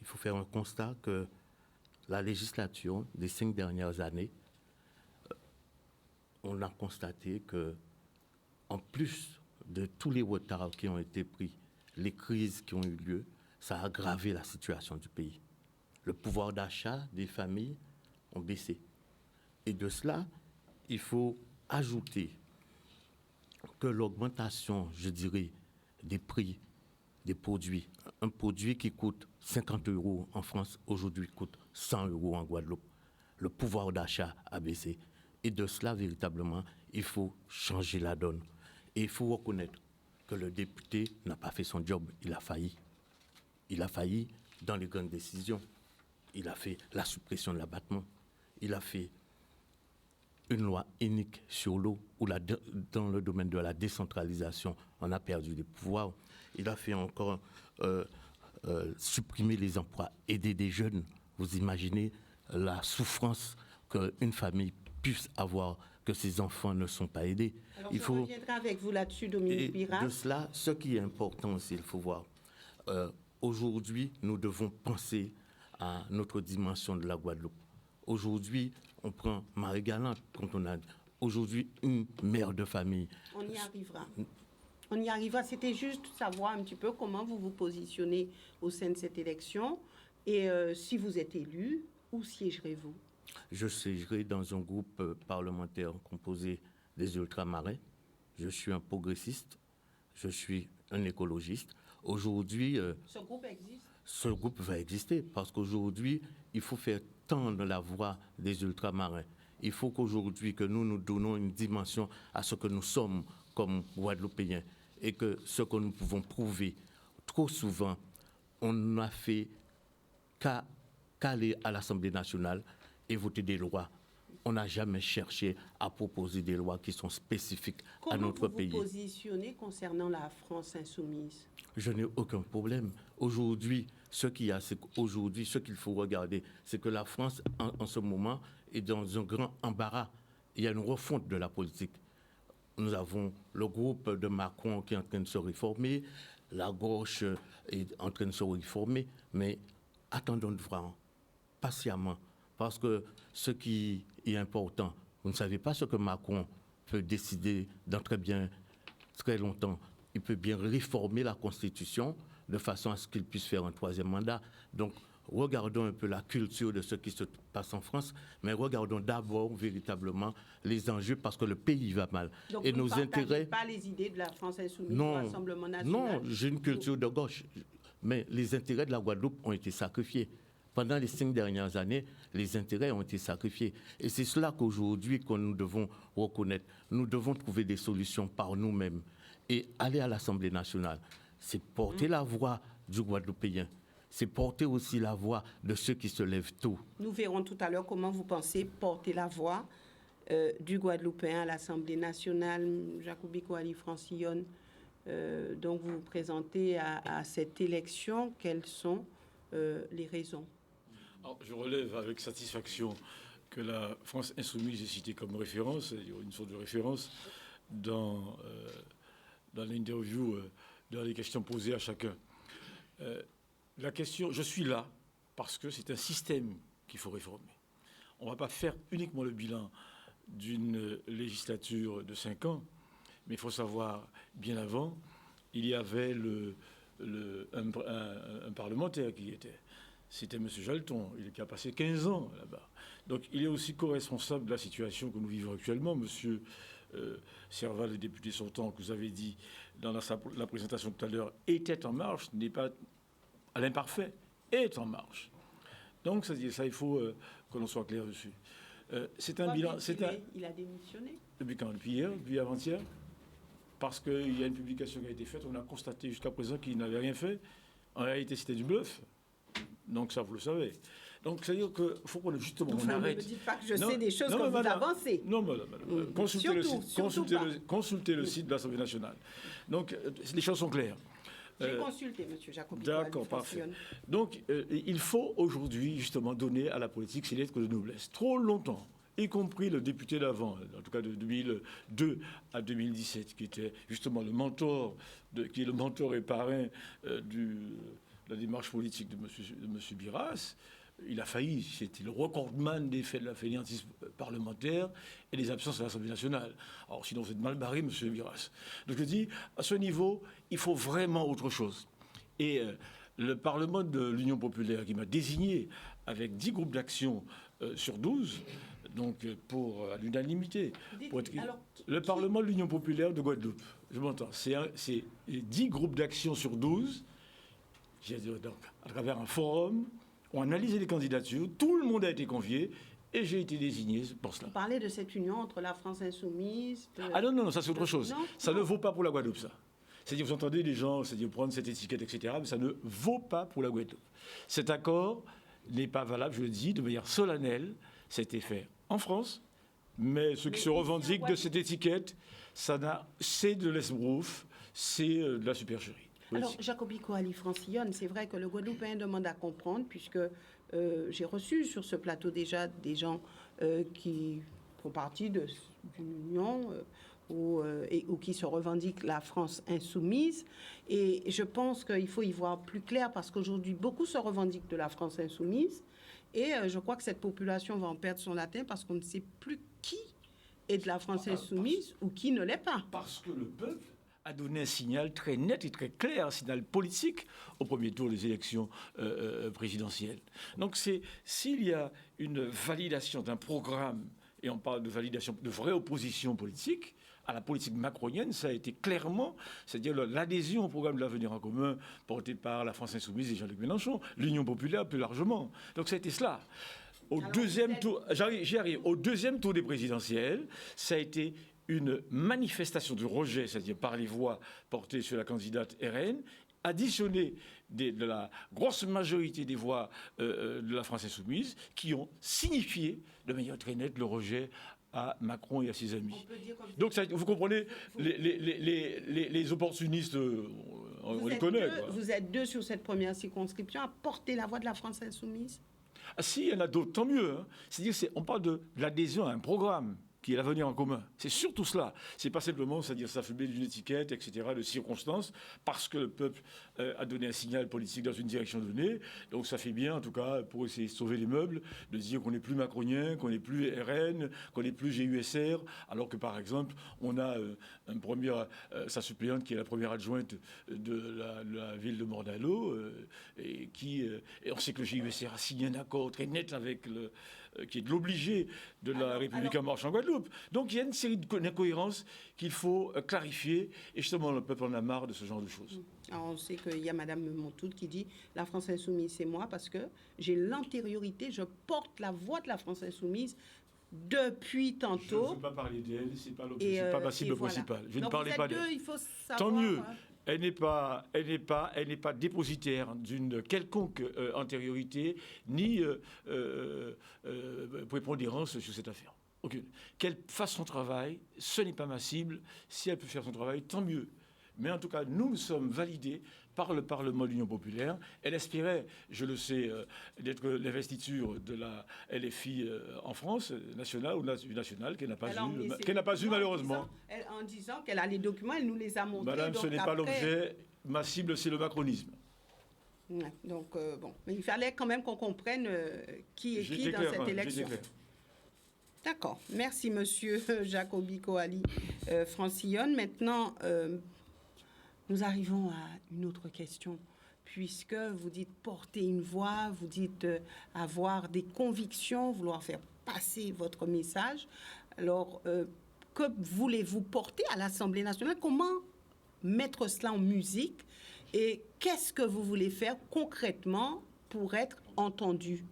[SPEAKER 7] Il faut faire un constat que la législature des 5 dernières années, on a constaté que, en plus de tous les retards qui ont été pris, les crises qui ont eu lieu, ça a aggravé la situation du pays. Le pouvoir d'achat des familles ont baissé. Et de cela, il faut ajouter que l'augmentation, je dirais, des prix des produits, un produit qui coûte 50 € en France, aujourd'hui coûte 100 € en Guadeloupe. Le pouvoir d'achat a baissé. Et de cela, véritablement, il faut changer la donne. Et il faut reconnaître que le député n'a pas fait son job, il a failli. Il a failli dans les grandes décisions. Il a fait la suppression de l'abattement. Il a fait une loi unique sur l'eau, où dans le domaine de la décentralisation, on a perdu des pouvoirs. Il a fait encore supprimer les emplois, aider des jeunes. Vous imaginez la souffrance qu'une famille puisse avoir, que ses enfants ne sont pas aidés.
[SPEAKER 1] Alors, je reviendrai avec vous là-dessus, Dominique Biras.
[SPEAKER 7] De cela, ce qui est important aussi, il faut voir. Aujourd'hui, nous devons penser à notre dimension de la Guadeloupe. Aujourd'hui, on prend Marie-Galante, quand on a aujourd'hui une mère de famille.
[SPEAKER 1] On y arrivera. On y arrivera. C'était juste savoir un petit peu comment vous vous positionnez au sein de cette élection et si vous êtes élu, où siégerez-vous?
[SPEAKER 7] Je siégerai dans un groupe parlementaire composé des ultramarins. Je suis un progressiste, je suis un écologiste. Aujourd'hui...
[SPEAKER 1] ce groupe existe?
[SPEAKER 7] Ce groupe va exister parce qu'aujourd'hui, il faut faire tendre la voix des ultramarins. Il faut qu'aujourd'hui, que nous nous donnons une dimension à ce que nous sommes comme Guadeloupéens et que ce que nous pouvons prouver. Trop souvent, on n'a fait qu'aller à l'Assemblée nationale et voter des lois. On n'a jamais cherché à proposer des lois qui sont spécifiques à notre pays.
[SPEAKER 1] Comment vous vous positionnez concernant la France insoumise?
[SPEAKER 7] Je n'ai aucun problème. Aujourd'hui, ce qu'il faut regarder, c'est que la France, en ce moment, est dans un grand embarras. Il y a une refonte de la politique. Nous avons le groupe de Macron qui est en train de se réformer, la gauche est en train de se réformer, mais attendons de voir patiemment, parce que ce qui est important, vous ne savez pas ce que Macron peut décider dans très longtemps. Il peut bien réformer la Constitution de façon à ce qu'il puisse faire un 3e mandat. Donc, regardons un peu la culture de ce qui se passe en France, mais regardons d'abord véritablement les enjeux parce que le pays va mal.
[SPEAKER 1] Donc,
[SPEAKER 7] et
[SPEAKER 1] vous
[SPEAKER 7] nos
[SPEAKER 1] ne partagez
[SPEAKER 7] intérêts.
[SPEAKER 1] Pas les idées de la France insoumise au Rassemblement national?
[SPEAKER 7] Non, j'ai une culture de gauche, mais les intérêts de la Guadeloupe ont été sacrifiés. Pendant les 5 dernières années, les intérêts ont été sacrifiés. Et c'est cela qu'aujourd'hui, que nous devons reconnaître. Nous devons trouver des solutions par nous-mêmes. Et aller à l'Assemblée nationale, c'est porter la voix du Guadeloupéen. C'est porter aussi la voix de ceux qui se lèvent tôt.
[SPEAKER 1] Nous verrons tout à l'heure comment vous pensez porter la voix du Guadeloupéen à l'Assemblée nationale. Jacobi Kouali Francillon, donc vous vous présentez à cette élection. Quelles sont les raisons?
[SPEAKER 8] Alors, je relève avec satisfaction que la France insoumise est citée comme référence, une sorte de référence dans dans l'interview, dans les questions posées à chacun. La question, je suis là parce que c'est un système qu'il faut réformer. On ne va pas faire uniquement le bilan d'une législature de 5 ans, mais il faut savoir, bien avant, il y avait un parlementaire qui y était. C'était M. Jalton, qui a passé 15 ans là-bas. Donc il est aussi co-responsable de la situation que nous vivons actuellement. M. Serval, le député sortant, que vous avez dit dans la présentation tout à l'heure, était en marche, n'est pas à l'imparfait, est en marche. Donc ça, il faut que l'on soit clair dessus. C'est un bilan.
[SPEAKER 1] Il a démissionné.
[SPEAKER 8] Depuis quand? Depuis hier? Depuis avant-hier? Parce qu'il y a une publication qui a été faite, on a constaté jusqu'à présent qu'il n'avait rien fait. En réalité, c'était du bluff. Donc ça, vous le savez. Donc c'est-à-dire qu'il faut qu'on justement on arrête.
[SPEAKER 1] Ne me dites pas que je sais des choses que vous avancez.
[SPEAKER 8] Non, madame. Consultez le site de l'Assemblée nationale. Donc les choses sont claires.
[SPEAKER 1] J'ai consulté, M. Jacobi.
[SPEAKER 8] D'accord, parfait. Donc, il faut aujourd'hui, justement, donner à la politique ses lettres de noblesse. Trop longtemps, y compris le député d'avant, en tout cas de 2002 à 2017, qui était justement le mentor, qui est le mentor et parrain de la démarche politique de M. Biras. Il a failli, c'était le recordman des faits de la fainéantise parlementaire et des absences à l'Assemblée nationale. Alors sinon, vous êtes mal barré, M. Biras. Donc je dis, à ce niveau, il faut vraiment autre chose. Et le Parlement de l'Union populaire, qui m'a désigné avec 10 groupes d'action sur 12, donc à l'unanimité, le Parlement de l'Union populaire de Guadeloupe, je m'entends, c'est 10 groupes d'action sur 12, donc, à travers un forum. On a analysé les candidatures, tout le monde a été convié et j'ai été désigné pour cela.
[SPEAKER 1] Vous parlez de cette union entre la France insoumise...
[SPEAKER 8] Ah non, ça c'est autre chose. Ça ne vaut pas pour la Guadeloupe, ça. C'est-à-dire, vous entendez les gens, c'est-à-dire prendre cette étiquette, etc., mais ça ne vaut pas pour la Guadeloupe. Cet accord n'est pas valable, je le dis, de manière solennelle. Ça a été fait en France, mais ceux qui se revendiquent de cette étiquette, c'est de l'esbrouf, c'est de la supercherie.
[SPEAKER 1] Alors, Jacobi Coali Francillonne, c'est vrai que le Guadeloupéen demande à comprendre, puisque j'ai reçu sur ce plateau déjà des gens qui font partie d'une union ou qui se revendiquent la France insoumise. Et je pense qu'il faut y voir plus clair, parce qu'aujourd'hui, beaucoup se revendiquent de la France insoumise. Et je crois que cette population va en perdre son latin, parce qu'on ne sait plus qui est de la France insoumise ou qui ne l'est pas.
[SPEAKER 8] Parce que le peuple a donné un signal très net et très clair, un signal politique au premier tour des élections présidentielles. Donc s'il y a une validation d'un programme, et on parle de validation de vraie opposition politique, à la politique macronienne, ça a été clairement, c'est-à-dire l'adhésion au programme de l'avenir en commun porté par la France insoumise et Jean-Luc Mélenchon, l'Union populaire plus largement. Donc ça a été cela. Au deuxième tour, j'y arrive, au deuxième tour des présidentielles, ça a été une manifestation de rejet, c'est-à-dire par les voix portées sur la candidate RN, additionnée de la grosse majorité des voix de la France insoumise, qui ont signifié de manière très nette le rejet à Macron et à ses amis. Donc ça, vous comprenez, les opportunistes, on les connaît.
[SPEAKER 1] Vous êtes deux sur cette première circonscription à porter la voix de la France insoumise?
[SPEAKER 8] Ah si, il y en a d'autres, tant mieux. Hein. C'est-à-dire on parle de l'adhésion à un programme qui est l'avenir en commun. C'est surtout cela. C'est pas simplement, c'est-à-dire s'affubler d'une étiquette, etc., de circonstances, parce que le peuple a donné un signal politique dans une direction donnée. Donc ça fait bien, en tout cas, pour essayer de sauver les meubles, de dire qu'on n'est plus macronien, qu'on n'est plus RN, qu'on n'est plus GUSR, alors que, par exemple, on a sa suppléante qui est la première adjointe de la ville de Mordalo, et on sait que le GUSR a signé un accord très net avec qui est de l'obligé de la République en marche en Guadeloupe. Donc il y a une série d'incohérences qu'il faut clarifier, et justement le peuple en a marre de ce genre de choses.
[SPEAKER 1] Alors, on sait qu'il y a Mme Montout qui dit « La France insoumise, c'est moi, parce que j'ai l'antériorité, je porte la voix de la France insoumise depuis tantôt. »
[SPEAKER 8] Je ne veux pas parler d'elle, ce n'est pas ma cible principale. Je ne parlais pas d'elle.
[SPEAKER 1] Il faut savoir,
[SPEAKER 8] tant mieux. Elle n'est pas dépositaire d'une quelconque antériorité ni prépondérance sur cette affaire. Aucune. Qu'elle fasse son travail, ce n'est pas ma cible. Si elle peut faire son travail, tant mieux. Mais en tout cas, nous sommes validés par le Parlement de l'Union populaire. Elle espérait, je le sais, d'être l'investiture de la LFI en France, nationale ou nationale, qu'elle n'a pas eu malheureusement.
[SPEAKER 1] En disant qu'elle a les documents, elle nous les a montrés.
[SPEAKER 8] Madame, ce n'est pas l'objet. Ma cible, c'est le macronisme.
[SPEAKER 1] Ouais, donc, bon. Mais il fallait quand même qu'on comprenne qui est qui dans cette élection. D'accord. Merci, monsieur Jacobi Coali Francillon. Maintenant, nous arrivons à une autre question. Puisque vous dites porter une voix, vous dites avoir des convictions, vouloir faire passer votre message. Alors, que voulez-vous porter à l'Assemblée nationale? Comment mettre cela en musique? Et qu'est-ce que vous voulez faire concrètement pour être entendu?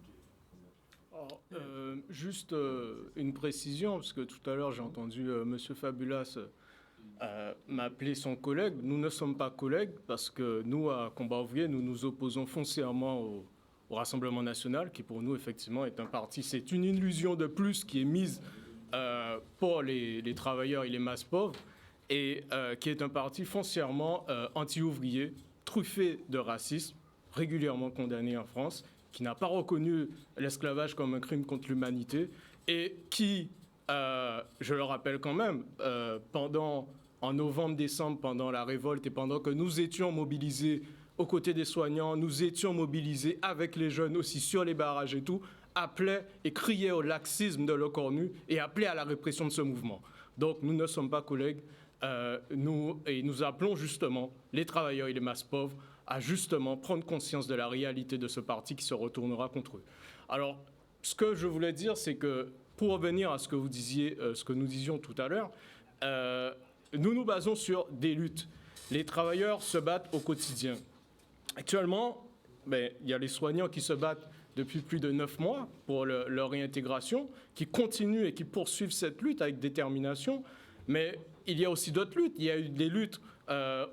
[SPEAKER 2] Juste une précision, parce que tout à l'heure j'ai entendu M. Fabulas m'appeler son collègue. Nous ne sommes pas collègues parce que nous, à Combat Ouvrier, nous nous opposons foncièrement au Rassemblement national, qui pour nous, effectivement, est un parti. C'est une illusion de plus qui est mise pour les travailleurs et les masses pauvres, et qui est un parti foncièrement anti-ouvrier, truffé de racisme, régulièrement condamné en France, qui n'a pas reconnu l'esclavage comme un crime contre l'humanité, et qui, je le rappelle quand même, en novembre-décembre, pendant la révolte et pendant que nous étions mobilisés aux côtés des soignants, nous étions mobilisés avec les jeunes aussi sur les barrages et tout, appelait et criait au laxisme de l'OCORNU et appelait à la répression de ce mouvement. Donc nous ne sommes pas collègues, nous appelons justement les travailleurs et les masses pauvres à justement prendre conscience de la réalité de ce parti qui se retournera contre eux. Alors, ce que je voulais dire, c'est que pour revenir à ce que vous disiez, ce que nous disions tout à l'heure, nous nous basons sur des luttes. Les travailleurs se battent au quotidien. Actuellement, il y a les soignants qui se battent depuis plus de 9 mois pour leur réintégration, qui continuent et qui poursuivent cette lutte avec détermination. Mais il y a aussi d'autres luttes. Il y a eu des luttes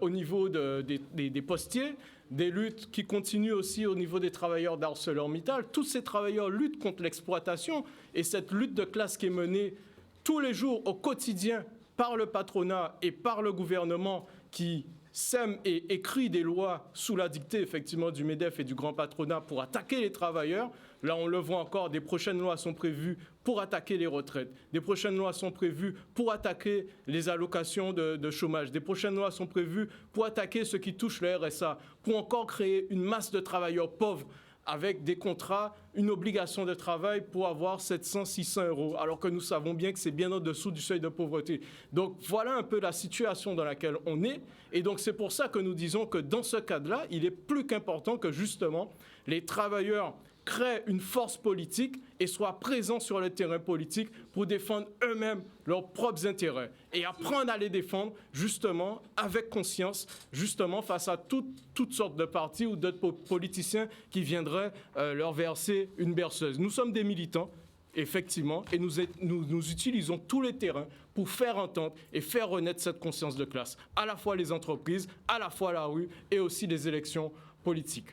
[SPEAKER 2] au niveau des postiers, des luttes qui continuent aussi au niveau des travailleurs d'ArcelorMittal. Tous ces travailleurs luttent contre l'exploitation, et cette lutte de classe qui est menée tous les jours, au quotidien, par le patronat et par le gouvernement qui sème et écrit des lois sous la dictée effectivement du MEDEF et du grand patronat pour attaquer les travailleurs. Là, on le voit encore, des prochaines lois sont prévues pour attaquer les retraites. Des prochaines lois sont prévues pour attaquer les allocations de chômage. Des prochaines lois sont prévues pour attaquer ceux qui touchent le RSA, pour encore créer une masse de travailleurs pauvres avec des contrats, une obligation de travail pour avoir 700, 600 euros, alors que nous savons bien que c'est bien au-dessous du seuil de pauvreté. Donc voilà un peu la situation dans laquelle on est. Et donc c'est pour ça que nous disons que dans ce cadre-là, il est plus qu'important que justement les travailleurs créent une force politique et soient présents sur le terrain politique pour défendre eux-mêmes leurs propres intérêts et apprendre à les défendre justement avec conscience, justement face à toutes sortes de partis ou d'autres politiciens qui viendraient leur verser une berceuse. Nous sommes des militants, effectivement, et nous utilisons tous les terrains pour faire entendre et faire renaître cette conscience de classe, à la fois les entreprises, à la fois la rue et aussi les élections politiques.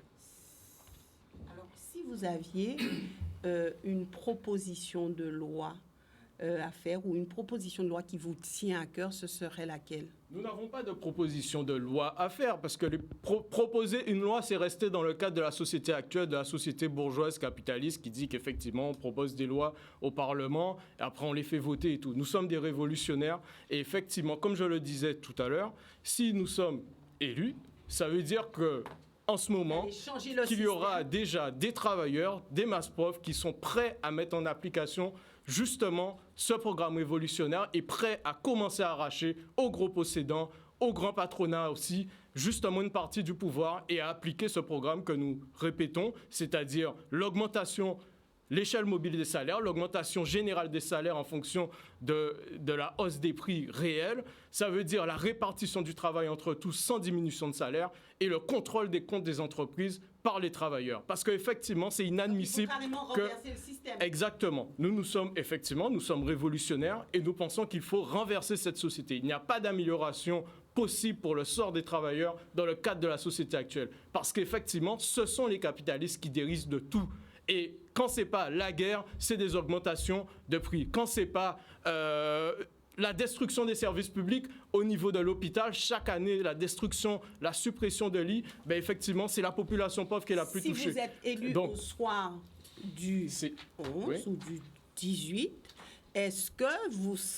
[SPEAKER 1] Si vous aviez une proposition de loi à faire ou une proposition de loi qui vous tient à cœur, ce serait laquelle?
[SPEAKER 2] Nous n'avons pas de proposition de loi à faire parce que proposer une loi, c'est rester dans le cadre de la société actuelle, de la société bourgeoise capitaliste qui dit qu'effectivement, on propose des lois au Parlement et après on les fait voter et tout. Nous sommes des révolutionnaires et effectivement, comme je le disais tout à l'heure, si nous sommes élus, ça veut dire que en ce moment, qu'il y aura déjà des travailleurs, des masses pauvres qui sont prêts à mettre en application justement ce programme révolutionnaire et prêts à commencer à arracher aux gros possédants, aux grands patronats aussi, justement une partie du pouvoir et à appliquer ce programme que nous répétons, c'est-à-dire l'augmentation, l'échelle mobile des salaires, l'augmentation générale des salaires en fonction de la hausse des prix réels. Ça veut dire la répartition du travail entre tous sans diminution de salaire et le contrôle des comptes des entreprises par les travailleurs. Parce qu'effectivement, c'est inadmissible que...
[SPEAKER 1] renverser le système.
[SPEAKER 2] Exactement. Nous sommes révolutionnaires et nous pensons qu'il faut renverser cette société. Il n'y a pas d'amélioration possible pour le sort des travailleurs dans le cadre de la société actuelle. Parce qu'effectivement, ce sont les capitalistes qui dérivent de tout. Et quand ce n'est pas la guerre, c'est des augmentations de prix. Quand ce n'est pas la destruction des services publics au niveau de l'hôpital, chaque année, la destruction, la suppression de lits, ben effectivement, c'est la population pauvre qui est la plus touchée.
[SPEAKER 1] Si vous êtes élu au soir du 11 ou du 18, est-ce que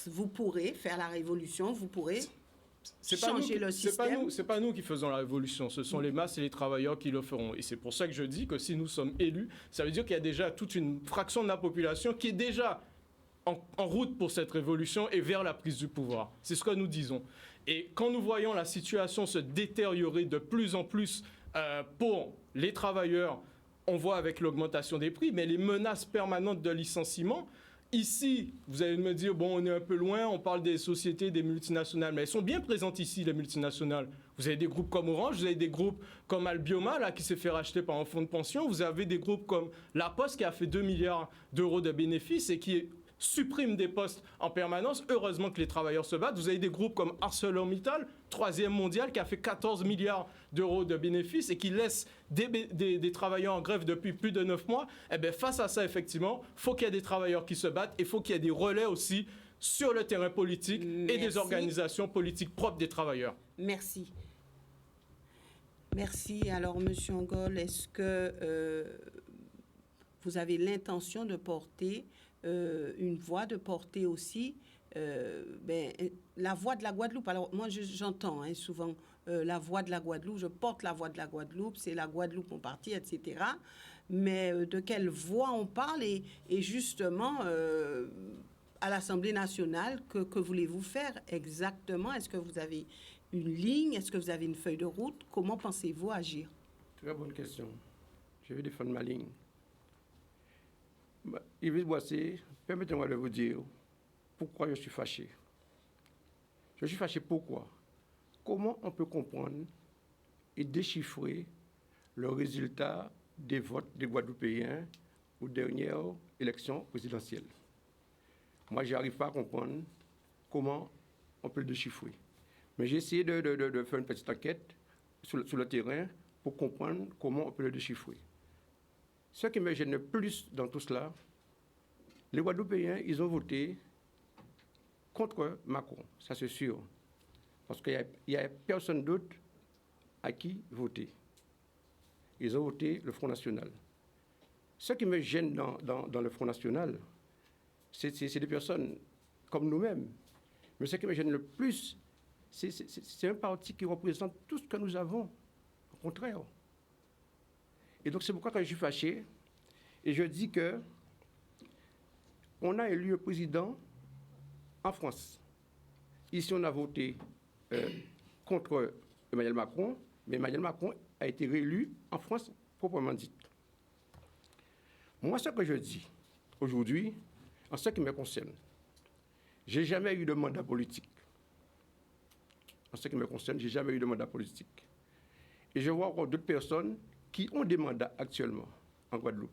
[SPEAKER 1] vous pourrez faire la révolution, vous pourrez changer le système?
[SPEAKER 2] C'est pas nous qui faisons la révolution, ce sont les masses et les travailleurs qui le feront. Et c'est pour ça que je dis que si nous sommes élus, ça veut dire qu'il y a déjà toute une fraction de la population qui est déjà en route pour cette révolution et vers la prise du pouvoir. C'est ce que nous disons. Et quand nous voyons la situation se détériorer de plus en plus pour les travailleurs, on voit avec l'augmentation des prix, mais les menaces permanentes de licenciement. Ici, vous allez me dire, bon, on est un peu loin, on parle des sociétés, des multinationales, mais elles sont bien présentes ici, les multinationales. Vous avez des groupes comme Orange, vous avez des groupes comme Albioma, là, qui s'est fait racheter par un fonds de pension, vous avez des groupes comme La Poste, qui a fait 2 milliards d'euros de bénéfices et qui supprime des postes en permanence. Heureusement que les travailleurs se battent. Vous avez des groupes comme ArcelorMittal, 3e mondial, qui a fait 14 milliards d'euros de bénéfices et qui laisse des travailleurs en grève depuis plus de 9 mois. Eh bien, face à ça, effectivement, il faut qu'il y ait des travailleurs qui se battent et il faut qu'il y ait des relais aussi sur le terrain politique et des organisations politiques propres des travailleurs.
[SPEAKER 1] Merci. Merci. Alors, M. Ngol, est-ce que vous avez l'intention de porter une voix, de porter aussi la voix de la Guadeloupe? Alors, moi, j'entends souvent la voix de la Guadeloupe, je porte la voix de la Guadeloupe, c'est la Guadeloupe en partie, etc. Mais de quelle voix on parle et justement, à l'Assemblée nationale, que voulez-vous faire exactement? Est-ce que vous avez une ligne? Est-ce que vous avez une feuille de route? Comment pensez-vous agir?
[SPEAKER 3] Très bonne question. Je vais défendre ma ligne. Yves Boissé, permettez-moi de vous dire pourquoi je suis fâché. Je suis fâché pourquoi? Comment on peut comprendre et déchiffrer le résultat des votes des Guadeloupéens aux dernières élections présidentielles? Moi, je n'arrive pas à comprendre comment on peut le déchiffrer. Mais j'ai essayé de faire une petite enquête sur le terrain pour comprendre comment on peut le déchiffrer. Ce qui me gêne le plus dans tout cela, les Guadeloupéens, ils ont voté contre Macron, ça c'est sûr. Parce qu'il n'y a personne d'autre à qui voter. Ils ont voté le Front National. Ce qui me gêne dans le Front National, c'est des personnes comme nous-mêmes. Mais ce qui me gêne le plus, c'est un parti qui représente tout ce que nous avons. Au contraire. Et donc, c'est pourquoi quand je suis fâché, et je dis que on a élu un président en France. Ici, on a voté contre Emmanuel Macron, mais Emmanuel Macron a été réélu en France proprement dit. Moi, ce que je dis aujourd'hui, en ce qui me concerne, j'ai jamais eu de mandat politique. En ce qui me concerne, j'ai jamais eu de mandat politique. Et je vois encore d'autres personnes qui ont des mandats actuellement en Guadeloupe,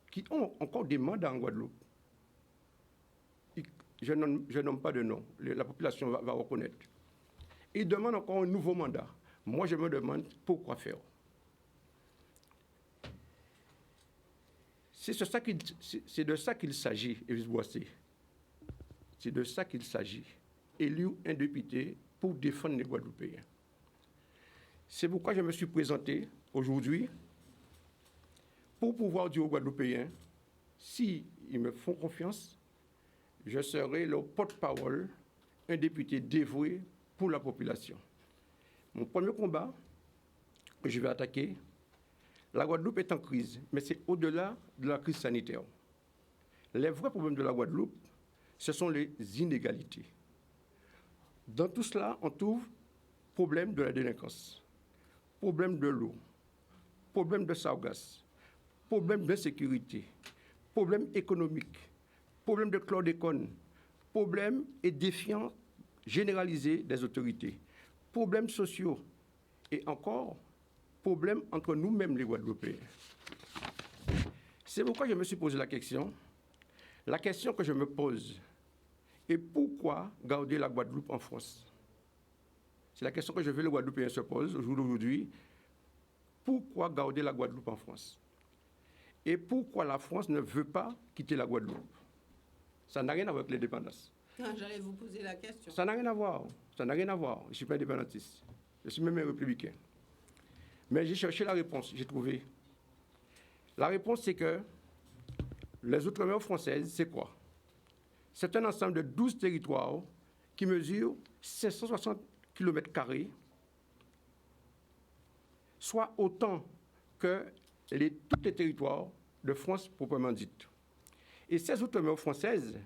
[SPEAKER 3] qui ont encore des mandats en Guadeloupe. Je nomme pas de nom, la population va reconnaître. Ils demandent encore un nouveau mandat. Moi, je me demande pourquoi faire. C'est de ça qu'il s'agit, Yves Boissé. C'est de ça qu'il s'agit. Élire un député pour défendre les Guadeloupéens. C'est pourquoi je me suis présenté aujourd'hui pour pouvoir dire aux Guadeloupéens, s'ils me font confiance, je serai leur porte-parole, un député dévoué pour la population. Mon premier combat que je vais attaquer, la Guadeloupe est en crise, mais c'est au-delà de la crise sanitaire. Les vrais problèmes de la Guadeloupe, ce sont les inégalités. Dans tout cela, on trouve problème de la délinquance, problème de l'eau, problème de sargasses, problème d'insécurité, problème économique, problème de chlordécone, problème et défiance généralisée des autorités, problèmes sociaux et encore problèmes entre nous-mêmes les Guadeloupéens. C'est pourquoi je me suis posé la question que je me pose, et pourquoi garder la Guadeloupe en France? C'est la question que je veux que les Guadeloupéens se posent au jour d'aujourd'hui. Pourquoi garder la Guadeloupe en France? Et pourquoi la France ne veut pas quitter la Guadeloupe? Ça n'a rien à voir avec l'indépendance.
[SPEAKER 1] J'allais vous poser la question.
[SPEAKER 3] Ça n'a rien à voir. Ça n'a rien à voir. Je ne suis pas indépendantiste. Je suis même un républicain. Mais j'ai cherché la réponse. J'ai trouvé. La réponse, c'est que les Outre-mer françaises, c'est quoi? C'est un ensemble de 12 territoires qui mesurent 560 km², soit autant que tous les territoires de France proprement dite. Et ces Outre-mer françaises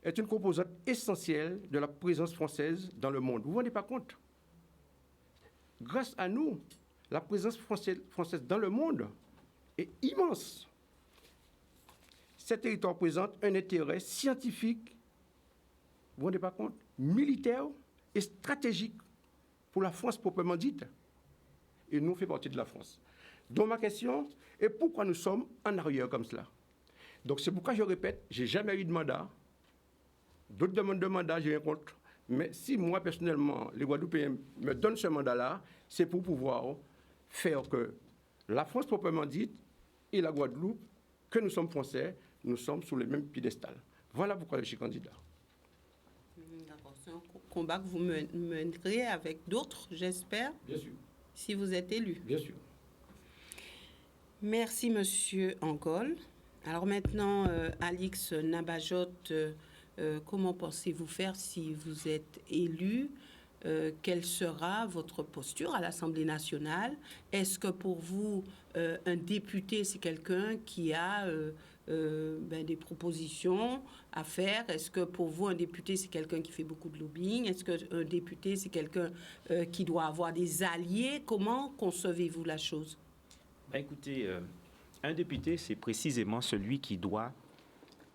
[SPEAKER 3] est une composante essentielle de la présence française dans le monde. Vous ne vous rendez pas compte? Grâce à nous, la présence française dans le monde est immense. Ces territoires présentent un intérêt scientifique, vous ne vous rendez pas compte, militaire et stratégique pour la France proprement dite. Et nous, on fait partie de la France. Donc ma question est pourquoi nous sommes en arrière comme cela? Donc c'est pourquoi je répète, je n'ai jamais eu de mandat. D'autres demandent de mandat, j'ai rien contre. Mais si moi, personnellement, les Guadeloupéens me donnent ce mandat-là, c'est pour pouvoir faire que la France proprement dite et la Guadeloupe, que nous sommes français, nous sommes sur les mêmes piédestals. Voilà pourquoi je suis candidat.
[SPEAKER 1] D'accord. C'est un combat que vous mènerez avec d'autres, j'espère.
[SPEAKER 3] Bien sûr.
[SPEAKER 1] Si vous êtes élu.
[SPEAKER 3] Bien sûr.
[SPEAKER 1] Merci, Monsieur Angol. Alors maintenant, Alix Nabajot, comment pensez-vous faire si vous êtes élu? Quelle sera votre posture à l'Assemblée nationale? Est-ce que pour vous, un député, c'est quelqu'un qui a des propositions à faire? Est-ce que pour vous, un député, c'est quelqu'un qui fait beaucoup de lobbying? Est-ce qu'un député, c'est quelqu'un qui doit avoir des alliés? Comment concevez-vous la chose?
[SPEAKER 4] Écoutez, un député, c'est précisément celui qui doit,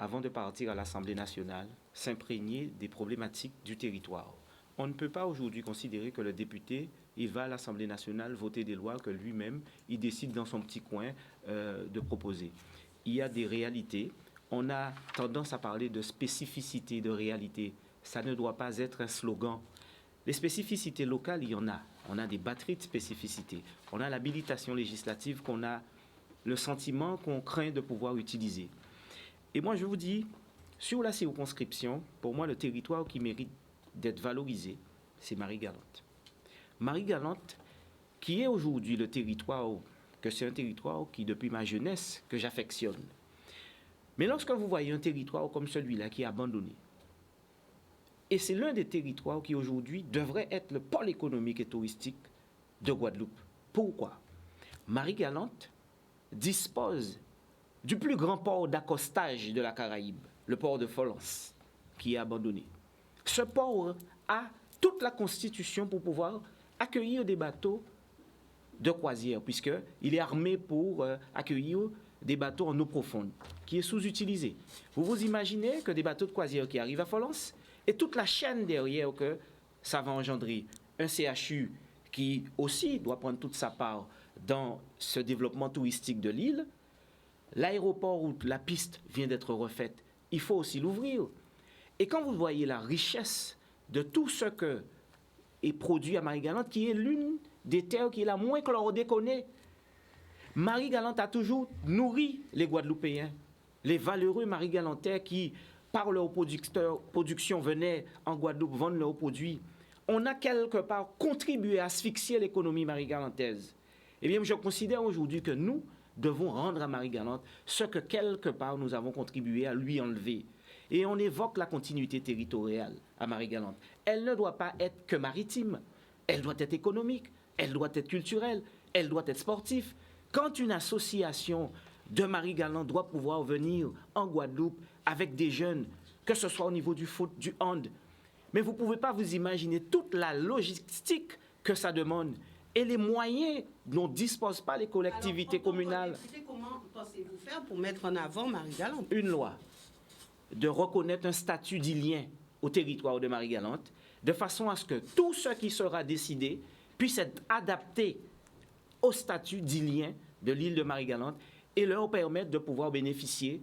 [SPEAKER 4] avant de partir à l'Assemblée nationale, s'imprégner des problématiques du territoire. On ne peut pas aujourd'hui considérer que le député, il va à l'Assemblée nationale voter des lois que lui-même, il décide dans son petit coin de proposer. Il y a des réalités. On a tendance à parler de spécificité, de réalité. Ça ne doit pas être un slogan. Les spécificités locales, il y en a. On a des batteries de spécificités. On a l'habilitation législative qu'on a le sentiment qu'on craint de pouvoir utiliser. Et moi, je vous dis, sur la circonscription, pour moi, le territoire qui mérite d'être valorisé, c'est Marie-Galante. Marie-Galante, qui est aujourd'hui le territoire, que c'est un territoire qui, depuis ma jeunesse, que j'affectionne. Mais lorsque vous voyez un territoire comme celui-là qui est abandonné, et c'est l'un des territoires qui aujourd'hui devrait être le pôle économique et touristique de Guadeloupe. Pourquoi? Marie-Galante dispose du plus grand port d'accostage de la Caraïbe, le port de Folens, qui est abandonné. Ce port a toute la constitution pour pouvoir accueillir des bateaux de croisière, puisqu'il est armé pour accueillir des bateaux en eau profonde, qui est sous-utilisé. Vous vous imaginez que des bateaux de croisière qui arrivent à Folens, et toute la chaîne derrière que ça va engendrer, un CHU qui aussi doit prendre toute sa part dans ce développement touristique de l'île, l'aéroport où la piste vient d'être refaite, il faut aussi l'ouvrir. Et quand vous voyez la richesse de tout ce que est produit à Marie-Galante, qui est l'une des terres qui est la moins chlordéconnée, Marie-Galante a toujours nourri les Guadeloupéens, les valeureux Marie-Galantais qui, par leur production, venaient en Guadeloupe vendre leurs produits. On a quelque part contribué à asphyxier l'économie marie-galantaise. Eh bien, je considère aujourd'hui que nous devons rendre à Marie-Galante ce que quelque part nous avons contribué à lui enlever. Et on évoque la continuité territoriale à Marie-Galante. Elle ne doit pas être que maritime, elle doit être économique, elle doit être culturelle, elle doit être sportive. Quand une association de Marie-Galante doit pouvoir venir en Guadeloupe avec des jeunes, que ce soit au niveau du foot, du hand, mais vous ne pouvez pas vous imaginer toute la logistique que ça demande et les moyens dont ne disposent pas les collectivités communales.
[SPEAKER 1] Comment pensez-vous faire pour mettre en avant Marie-Galante?
[SPEAKER 4] Une loi de reconnaître un statut d'îlien au territoire de Marie-Galante, de façon à ce que tout ce qui sera décidé puisse être adapté au statut d'îlien de l'île de Marie-Galante et leur permettre de pouvoir bénéficier,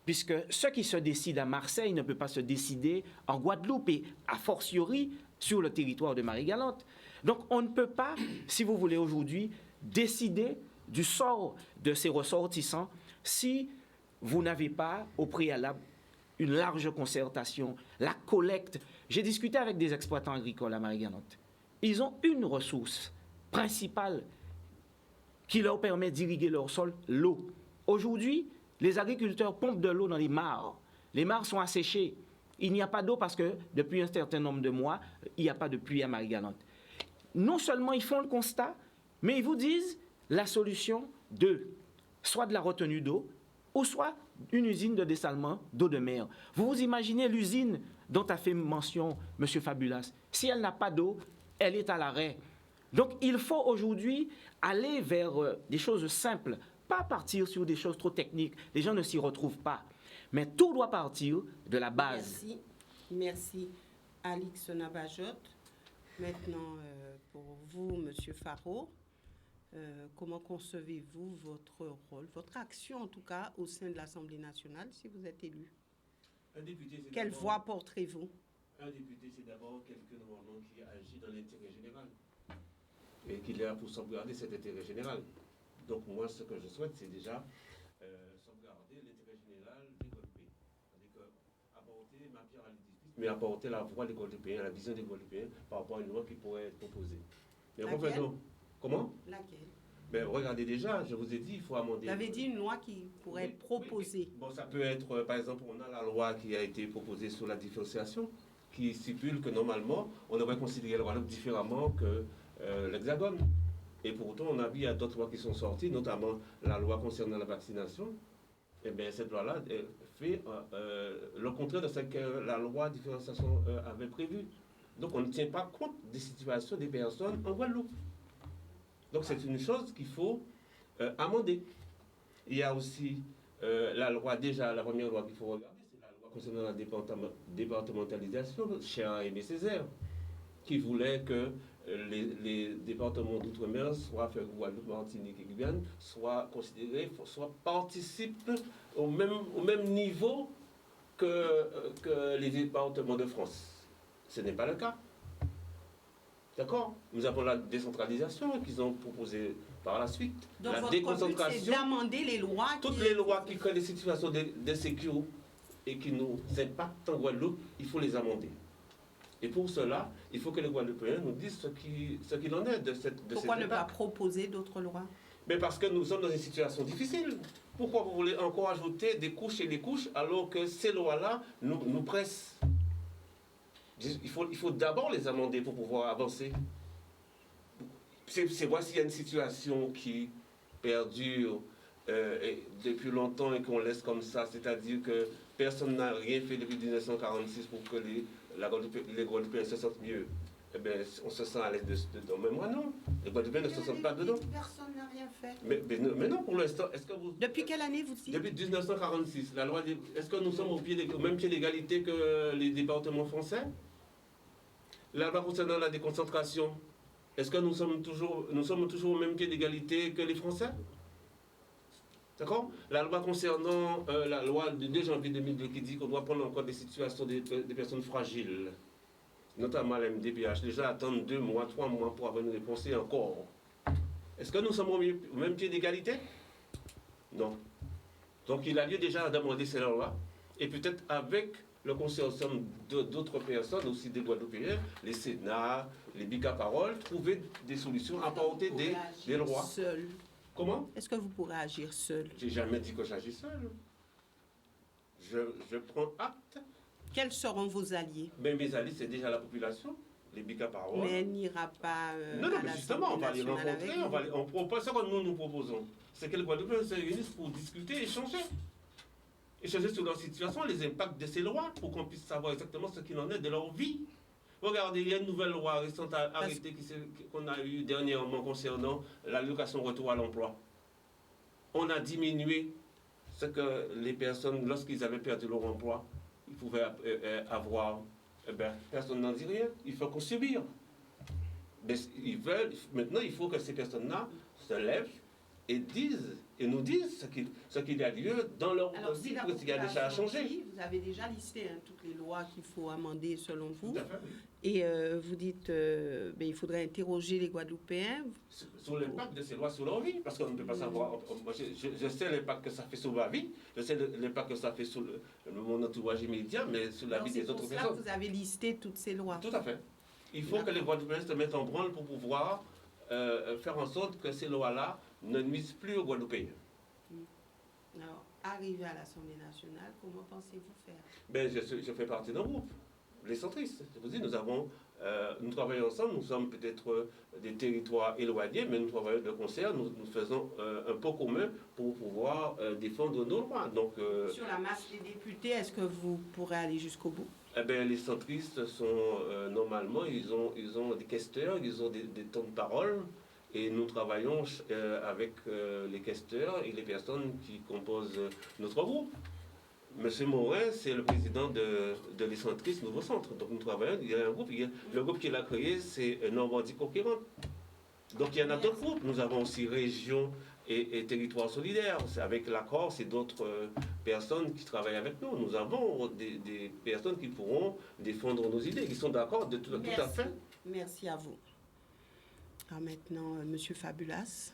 [SPEAKER 4] puisque ce qui se décide à Marseille ne peut pas se décider en Guadeloupe et a fortiori sur le territoire de Marie-Galante. Donc on ne peut pas, si vous voulez aujourd'hui, décider du sort de ces ressortissants si vous n'avez pas au préalable
[SPEAKER 9] une large concertation, la collecte. J'ai discuté avec des exploitants agricoles à Marie-Galante. Ils ont une ressource principale qui leur permet d'irriguer leur sol, l'eau. Aujourd'hui, les agriculteurs pompent de l'eau dans les mares. Les mares sont asséchées. Il n'y a pas d'eau parce que depuis un certain nombre de mois, il n'y a pas de pluie à Marie-Galante. Non seulement ils font le constat, mais ils vous disent la solution soit de la retenue d'eau, ou soit une usine de dessalement d'eau de mer. Vous vous imaginez l'usine dont a fait mention M. Fabulas. Si elle n'a pas d'eau, elle est à l'arrêt. Donc il faut aujourd'hui aller vers des choses simples, pas partir sur des choses trop techniques. Les gens ne s'y retrouvent pas. Mais tout doit partir de la base.
[SPEAKER 1] Merci. Merci, Alix Navajot. Maintenant, pour vous, M. Faro, comment concevez-vous votre rôle, votre action en tout cas, au sein de l'Assemblée nationale, si vous êtes élu? Quelle voix porterez-vous?
[SPEAKER 5] Un député, c'est d'abord quelqu'un normalement qui agit dans l'intérêt général et qui est là pour sauvegarder cet intérêt général. Donc moi, ce que je souhaite, c'est déjà sauvegarder l'intérêt général des Guadeloupéens. C'est-à-dire apporter ma pierre à l'édifice, mais apporter la voix des Guadeloupéens, la vision des Guadeloupéens par rapport à une loi qui pourrait être proposée. Mais revenons. Comment?
[SPEAKER 1] Laquelle?
[SPEAKER 5] Ben, regardez déjà, je vous ai dit, il faut amender.
[SPEAKER 1] Vous avez dit une loi qui pourrait être proposée.
[SPEAKER 5] Oui. Bon, ça peut être, par exemple, on a la loi qui a été proposée sur la différenciation, qui stipule que normalement, on devrait considérer le Guadeloupe différemment que l'Hexagone. Et pourtant, on a vu, il y a d'autres lois qui sont sorties, notamment la loi concernant la vaccination. Et bien, cette loi-là fait le contraire de ce que la loi de différenciation avait prévu. Donc, on ne tient pas compte des situations des personnes en Guadeloupe. Donc, c'est une chose qu'il faut amender. Il y a aussi la loi, déjà, la première loi qu'il faut regarder, c'est la loi concernant la départementalisation, cher Aimé Césaire, qui voulait que les départements d'outre-mer, soit Guadeloupe, Martinique et Guyane, soient considérés, soit participent au même niveau que les départements de France. Ce n'est pas le cas. D'accord? Nous avons la décentralisation qu'ils ont proposée par la suite.
[SPEAKER 1] Donc
[SPEAKER 5] la
[SPEAKER 1] votre
[SPEAKER 5] déconcentration.
[SPEAKER 1] but, c'est d'amender les lois.
[SPEAKER 5] Toutes les lois qui créent des situations d'insécurité et qui nous impactent en Guadeloupe, il faut les amender. Et pour cela, il faut que les Guadeloupéens nous disent ce qu'il en est de cette
[SPEAKER 1] Pourquoi ne pas proposer d'autres lois?
[SPEAKER 5] Mais parce que nous sommes dans une situation difficile. Pourquoi vous voulez encore ajouter des couches et des couches alors que ces lois-là nous pressent? Il faut d'abord les amender pour pouvoir avancer. Voici une situation qui perdure depuis longtemps et qu'on laisse comme ça, c'est-à-dire que personne n'a rien fait depuis 1946 pour que les Guadeloupéens se sentent mieux. Eh bien, on se sent à l'aise dedans. Mais moi, non. Les Guadeloupéens ne se sentent pas dedans.
[SPEAKER 1] Personne n'a rien fait.
[SPEAKER 5] Mais non, pour l'instant, est-ce que vous...
[SPEAKER 1] Depuis quelle année vous dites?
[SPEAKER 5] Depuis 1946. La loi, est-ce que nous sommes au même pied d'égalité que les départements français? La loi concernant la déconcentration, est-ce que nous sommes toujours au même pied d'égalité que les Français? D'accord? La loi concernant la loi du 2 janvier 2002 qui dit qu'on doit prendre en compte des situations des personnes fragiles, notamment la MDPH, déjà attendre 2 mois, 3 mois pour avoir une réponse et encore. Est-ce que nous sommes au même pied d'égalité? Non. Donc il a lieu déjà d'amender ces lois, et peut-être avec le consortium d'autres personnes, aussi des Guadeloupéens, les Sénats, les bicaparoles, trouver des solutions, apporter des lois.
[SPEAKER 1] Seul.
[SPEAKER 5] Comment?
[SPEAKER 1] Est-ce que vous pourrez agir seul?
[SPEAKER 5] J'ai jamais dit que j'agis seul. Je prends acte.
[SPEAKER 1] Quels seront vos alliés?
[SPEAKER 5] Mais mes alliés, c'est déjà la population, les bicaparoles.
[SPEAKER 1] Mais elle n'ira pas
[SPEAKER 5] non, mais justement, on va les rencontrer. On propose ce que nous proposons. C'est que les Guadeloupéens se réunissent pour discuter, échanger sur leur situation, les impacts de ces lois, pour qu'on puisse savoir exactement ce qu'il en est de leur vie. Regardez, il y a une nouvelle loi récente arrêtée qu'on a eue dernièrement concernant l'allocation retour à l'emploi. On a diminué ce que les personnes, lorsqu'ils avaient perdu leur emploi, ils pouvaient avoir. Eh bien, personne n'en dit rien. Il faut qu'on subir. Mais maintenant, il faut que ces personnes-là se lèvent et nous disent ce qu'il y a lieu dans leur vie, parce qu'il y a des choses à changer.
[SPEAKER 1] Vous avez déjà listé toutes les lois qu'il faut amender selon vous.
[SPEAKER 5] Tout à fait, oui.
[SPEAKER 1] Et vous dites il faudrait interroger les Guadeloupéens.
[SPEAKER 5] Sur l'impact de ces lois sur leur vie, parce qu'on ne peut pas savoir. Je sais l'impact que ça fait sur ma vie, je sais l'impact que ça fait sur mon entourage immédiat, mais sur la vie des autres personnes.
[SPEAKER 1] C'est pour ça que vous avez listé toutes ces lois.
[SPEAKER 5] Tout à fait. Il faut que les Guadeloupéens se mettent en branle pour pouvoir faire en sorte que ces lois-là ne nuisent plus aux Guadeloupéens.
[SPEAKER 1] Alors, arrivé à l'Assemblée nationale, comment pensez-vous faire?
[SPEAKER 5] Je fais partie d'un groupe, les centristes. Je vous dis, nous travaillons ensemble, nous sommes peut-être des territoires éloignés, mais nous travaillons de concert, nous faisons un pot commun pour pouvoir défendre nos lois. Donc,
[SPEAKER 1] sur la masse des députés, est-ce que vous pourrez aller jusqu'au bout?
[SPEAKER 5] Les centristes sont, normalement, ils ont des questeurs, ils ont des temps de parole, et nous travaillons avec les questeurs et les personnes qui composent notre groupe. Monsieur Morin, c'est le président de l'Essentrisme Nouveau Centre. Donc nous travaillons, il y a un groupe, le groupe qu'il a créé, c'est Normandie Conquérante. Donc il y en a d'autres groupes. Nous avons aussi Région et Territoire Solidaire. C'est avec la Corse et d'autres personnes qui travaillent avec nous. Nous avons des personnes qui pourront défendre nos idées, qui sont d'accord de tout à fait.
[SPEAKER 1] Merci à vous. Alors maintenant, Monsieur Fabulas.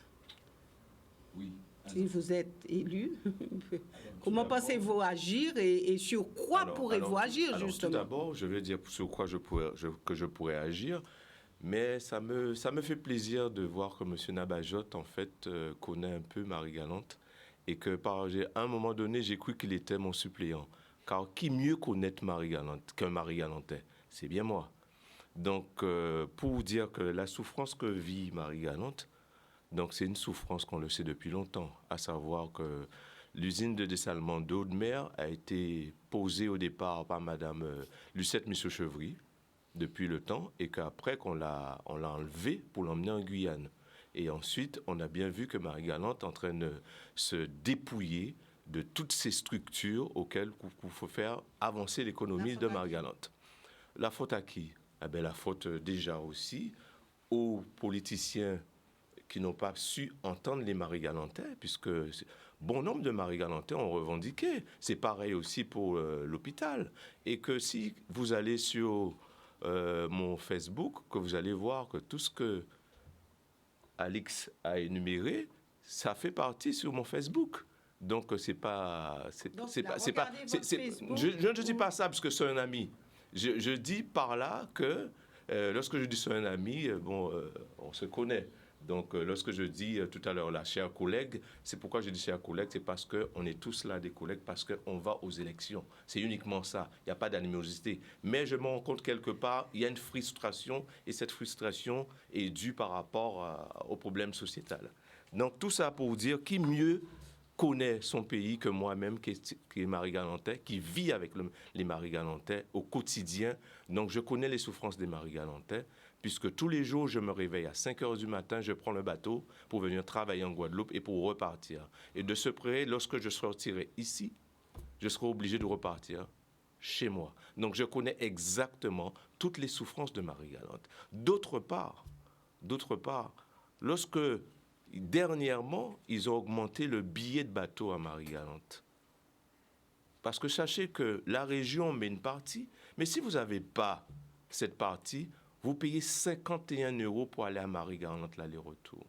[SPEAKER 10] Oui.
[SPEAKER 1] Si vous êtes élu, comment pensez-vous agir et sur quoi pourrez-vous agir, justement?
[SPEAKER 6] Tout d'abord, je vais dire sur quoi je pourrais agir, mais ça me fait plaisir de voir que M. Nabajot, en fait, connaît un peu Marie-Galante et que, à un moment donné, j'ai cru qu'il était mon suppléant. Car qui mieux connaît Marie-Galante qu'un Marie-Galantais? C'est bien moi. Donc, pour vous dire que la souffrance que vit Marie-Galante, donc c'est une souffrance qu'on le sait depuis longtemps, à savoir que l'usine de dessalement d'eau de mer a été posée au départ par Mme Lucette Michaud-Chevry depuis le temps et qu'après on l'a enlevée pour l'emmener en Guyane. Et ensuite, on a bien vu que Marie-Galante est en train de se dépouiller de toutes ces structures auxquelles il faut faire avancer l'économie de Marie-Galante. La faute à qui? La faute déjà aussi aux politiciens qui n'ont pas su entendre les Marie-Galantais, puisque bon nombre de Marie-Galantais ont revendiqué. C'est pareil aussi pour l'hôpital. Et que si vous allez sur mon Facebook, que vous allez voir que tout ce que Alix a énuméré, ça fait partie sur mon Facebook. Donc je ne dis pas ça parce que c'est un ami. Je dis par là que lorsque je dis c'est un ami, on se connaît. Donc, lorsque je dis tout à l'heure, la chère collègue, c'est pourquoi je dis chère collègue, c'est parce qu'on est tous là des collègues, parce qu'on va aux élections. C'est uniquement ça. Il n'y a pas d'animosité. Mais je me rends compte quelque part, il y a une frustration, et cette frustration est due par rapport au problème sociétal. Donc, tout ça pour vous dire qui mieux connaît son pays que moi-même, qui est Marie-Galantais, qui vit avec les Marie-Galantais au quotidien. Donc, je connais les souffrances des Marie-Galantais, puisque tous les jours, je me réveille à 5 heures du matin, je prends le bateau pour venir travailler en Guadeloupe et pour repartir. Et de ce près, lorsque je sortirai ici, je serai obligé de repartir chez moi. Donc, je connais exactement toutes les souffrances de Marie-Galante. D'autre part, lorsque, dernièrement, ils ont augmenté le billet de bateau à Marie-Galante. Parce que sachez que la région met une partie, mais si vous n'avez pas cette partie, vous payez 51 € pour aller à Marie-Galante, l'aller-retour.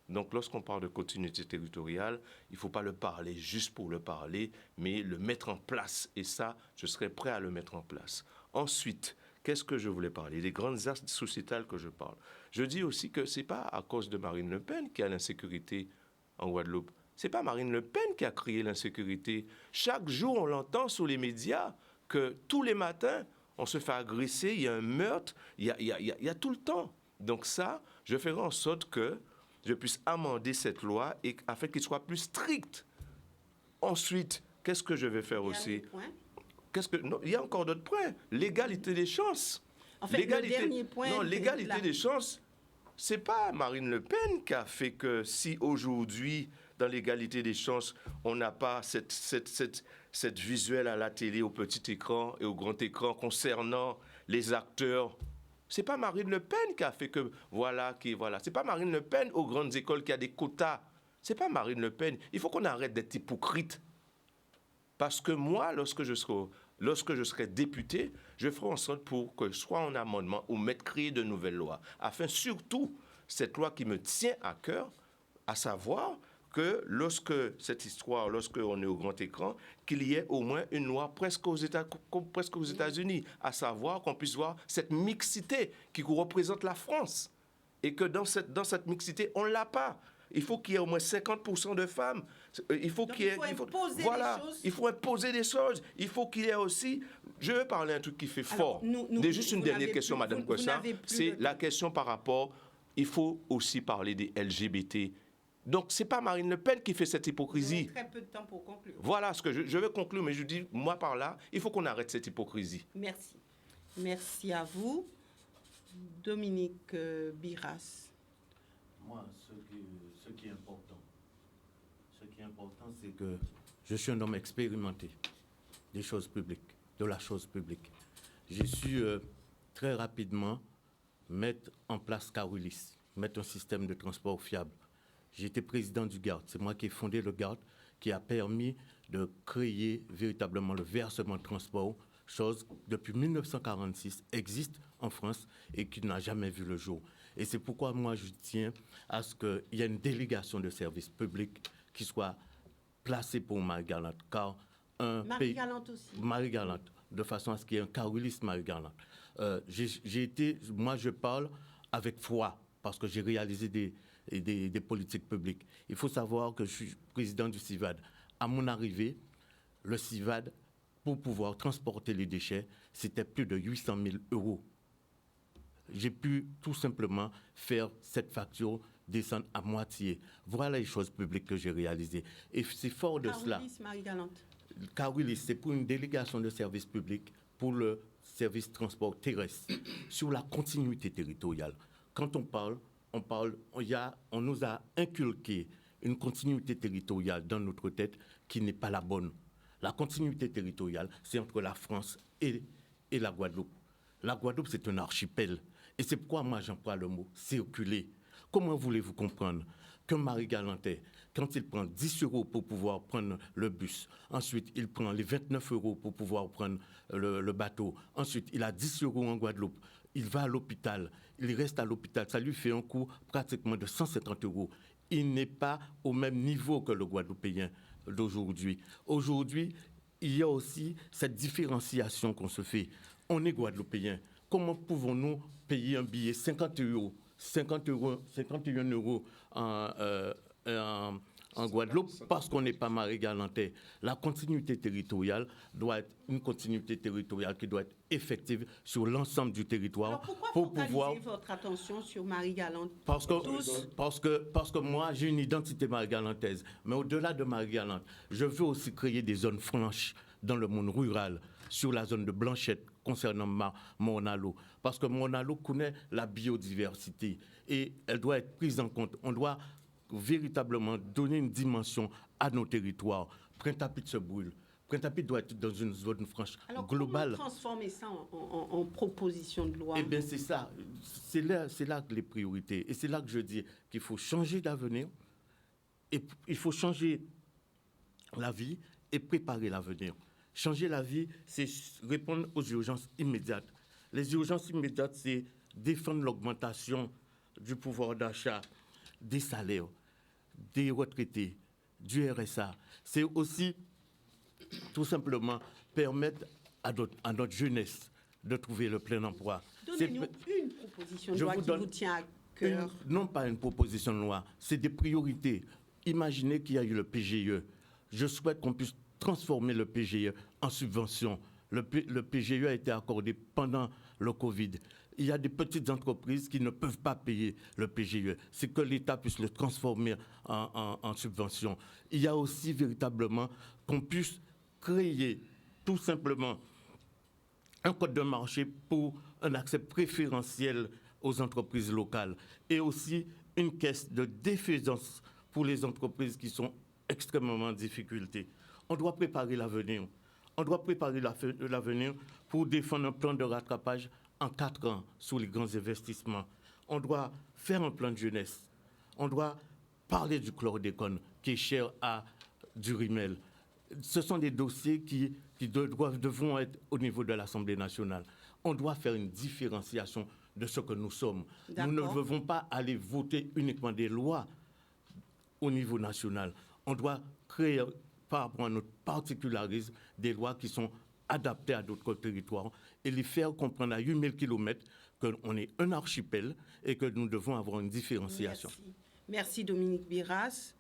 [SPEAKER 6] Donc, lorsqu'on parle de continuité territoriale, il ne faut pas le parler juste pour le parler, mais le mettre en place. Et ça, je serai prêt à le mettre en place. Ensuite, qu'est-ce que je voulais parler? Les grandes axes sociétales que je parle. Je dis aussi que ce n'est pas à cause de Marine Le Pen qu'il y a l'insécurité en Guadeloupe. Ce n'est pas Marine Le Pen qui a créé l'insécurité. Chaque jour, on l'entend sur les médias que tous les matins, on se fait agresser, il y a un meurtre, il y a tout le temps. Donc ça, je ferai en sorte que je puisse amender cette loi afin qu'il soit plus strict. Ensuite, qu'est-ce que je vais faire aussi? Il y a encore d'autres points. L'égalité des chances.
[SPEAKER 1] En fait, le dernier point...
[SPEAKER 6] Non, l'égalité des chances, c'est pas Marine Le Pen qui a fait que si aujourd'hui, dans l'égalité des chances, on n'a pas cette visuelle à la télé, au petit écran et au grand écran concernant les acteurs. C'est pas Marine Le Pen qui a fait que voilà. C'est pas Marine Le Pen aux grandes écoles qui a des quotas. C'est pas Marine Le Pen. Il faut qu'on arrête d'être hypocrite. Parce que moi, lorsque je serai député, je ferai en sorte pour que soit en amendement ou mettre créer de nouvelles lois, afin surtout cette loi qui me tient à cœur, à savoir que lorsque on est au grand écran, qu'il y ait au moins une loi presque aux États-Unis, à savoir qu'on puisse voir cette mixité qui représente la France. Et que dans cette mixité, on ne l'a pas. Il faut qu'il y ait au moins 50% de femmes. Il faut imposer des choses. Il faut qu'il y ait aussi... Je veux parler d'un truc qui fait fort. Juste une dernière question, Madame Cossa. C'est la question par rapport... Il faut aussi parler des LGBT. Donc, ce n'est pas Marine Le Pen qui fait cette hypocrisie.
[SPEAKER 1] Très peu de temps pour conclure.
[SPEAKER 6] Voilà ce que je veux conclure, mais je dis, moi, par là, il faut qu'on arrête cette hypocrisie.
[SPEAKER 1] Merci. Merci à vous. Dominique Biras.
[SPEAKER 7] Moi, ce qui est important, c'est que je suis un homme expérimenté des choses publiques, de la chose publique. J'ai su très rapidement mettre en place Carulis, mettre un système de transport fiable. J'étais président du GARD. C'est moi qui ai fondé le GARD, qui a permis de créer véritablement le versement de transport, chose depuis 1946 existe en France et qui n'a jamais vu le jour. Et c'est pourquoi moi je tiens à ce qu'il y ait une délégation de services publics qui soit placée pour Marie-Galante, car
[SPEAKER 1] Marie-Galante aussi.
[SPEAKER 7] Marie-Galante, de façon à ce qu'il y ait un Carulis Marie-Galante. Moi je parle avec foi, parce que j'ai réalisé des politiques publiques. Il faut savoir que je suis président du CIVAD. À mon arrivée, le CIVAD, pour pouvoir transporter les déchets, c'était plus de 800 000 €. J'ai pu tout simplement faire cette facture descendre à moitié. Voilà les choses publiques que j'ai réalisées. Et c'est fort de cela.
[SPEAKER 1] Carulis Marie-Galante.
[SPEAKER 7] Carulis, c'est pour une délégation de services publics pour le service transport terrestre sur la continuité territoriale. Quand on nous a inculqué une continuité territoriale dans notre tête qui n'est pas la bonne. La continuité territoriale, c'est entre la France et la Guadeloupe. La Guadeloupe, c'est un archipel. Et c'est pourquoi moi, j'emploie le mot circuler. Comment voulez-vous comprendre qu'un Marie-Galantais, quand il prend 10 € pour pouvoir prendre le bus, ensuite il prend les 29 € pour pouvoir prendre le bateau, ensuite il a 10 € en Guadeloupe, il va à l'hôpital, il reste à l'hôpital, ça lui fait un coût pratiquement de 150 €. Il n'est pas au même niveau que le Guadeloupéen d'aujourd'hui. Aujourd'hui, il y a aussi cette différenciation qu'on se fait. On est Guadeloupéen. Comment pouvons-nous payer un billet 50 €, 51 € en Guadeloupe parce qu'on n'est pas Marie-Galantais? La continuité territoriale doit être une continuité territoriale qui doit être effective sur l'ensemble du territoire.
[SPEAKER 1] Alors pourquoi focaliser votre attention sur Marie-Galante?
[SPEAKER 7] Parce que moi, j'ai une identité marie-galantaise. Mais au-delà de Marie-Galante, je veux aussi créer des zones franches dans le monde rural, sur la zone de Blanchette, concernant Morne-à-l'Eau. Parce que Morne-à-l'Eau connaît la biodiversité et elle doit être prise en compte. On doit véritablement donner une dimension à nos territoires. Pointe-à-Pitre se brûle. Pointe-à-Pitre doit être dans une zone franche globale.
[SPEAKER 1] Alors, comment transformer ça en proposition de loi?
[SPEAKER 7] Eh bien, c'est ça. C'est là que les priorités. Et c'est là que je dis qu'il faut changer d'avenir. Et il faut changer la vie et préparer l'avenir. Changer la vie, c'est répondre aux urgences immédiates. Les urgences immédiates, c'est défendre l'augmentation du pouvoir d'achat, des salaires, des retraités, du RSA. C'est aussi tout simplement permettre à notre jeunesse de trouver le plein emploi.
[SPEAKER 1] Donnez-nous une proposition de loi qui vous tient à cœur.
[SPEAKER 7] Non pas une proposition de loi, c'est des priorités. Imaginez qu'il y a eu le PGE. Je souhaite qu'on puisse transformer le PGE en subvention. Le PGE a été accordé pendant le Covid. Il y a des petites entreprises qui ne peuvent pas payer le PGE. C'est que l'État puisse le transformer en subvention. Il y a aussi véritablement qu'on puisse créer tout simplement un code de marché pour un accès préférentiel aux entreprises locales et aussi une caisse de défaisance pour les entreprises qui sont extrêmement en difficulté. On doit préparer l'avenir. On doit préparer l'avenir pour défendre un plan de rattrapage en 4 ans sur les grands investissements. On doit faire un plan de jeunesse. On doit parler du chlordécone qui est cher à Durimel. Ce sont des dossiers qui qui devront être au niveau de l'Assemblée nationale. On doit faire une différenciation de ce que nous sommes. Nous ne devons pas aller voter uniquement des lois au niveau national. On doit créer, par rapport à notre particularisme, des lois qui sont adaptées à d'autres territoires et les faire comprendre à 8000 km qu'on est un archipel et que nous devons avoir une différenciation.
[SPEAKER 1] Merci Dominique Biras.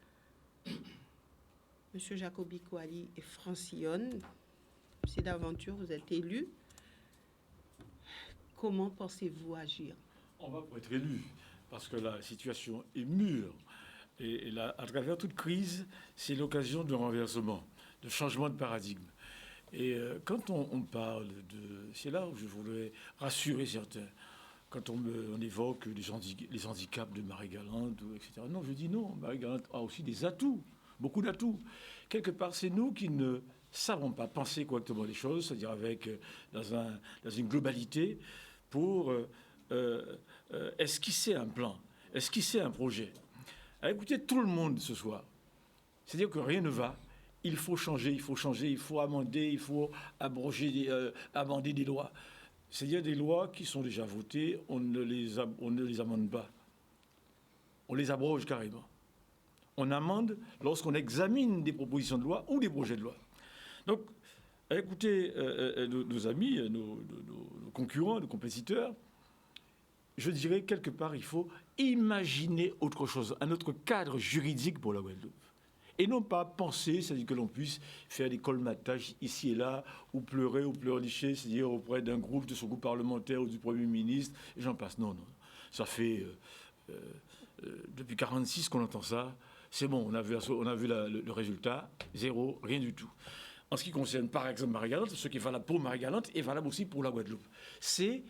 [SPEAKER 1] Monsieur Jacobi Kouali et Francillon, c'est d'aventure, vous êtes élu. Comment pensez-vous agir?
[SPEAKER 8] On va pour être élu, parce que la situation est mûre. Et là, à travers toute crise, c'est l'occasion de renversement, de changement de paradigme. Et quand on parle de... C'est là où je voudrais rassurer certains. Quand on évoque les handicaps de Marie-Galante, etc. Non, je dis non. Marie-Galante a aussi des atouts, beaucoup d'atouts. Quelque part, c'est nous qui ne savons pas penser correctement les choses, c'est-à-dire dans une globalité, pour esquisser un plan, esquisser un projet. Alors, écoutez tout le monde ce soir. C'est-à-dire que rien ne va. Il faut changer, il faut amender, il faut amender des lois. C'est-à-dire des lois qui sont déjà votées, on ne les amende pas. On les abroge carrément. On amende lorsqu'on examine des propositions de loi ou des projets de loi. Donc, écoutez, nos amis, nos concurrents, nos compétiteurs, je dirais quelque part, il faut imaginer autre chose, un autre cadre juridique pour la Guadeloupe. Et non pas penser, c'est-à-dire que l'on puisse faire des colmatages ici et là, ou pleurer ou pleurnicher, c'est-à-dire auprès d'un groupe, de son groupe parlementaire ou du Premier ministre, et j'en passe. Non. Ça fait depuis 1946 qu'on entend ça. C'est bon, on a vu le résultat, zéro, rien du tout. En ce qui concerne, par exemple, Marie-Galante, ce qui est valable pour Marie-Galante est valable aussi pour la Guadeloupe. C'est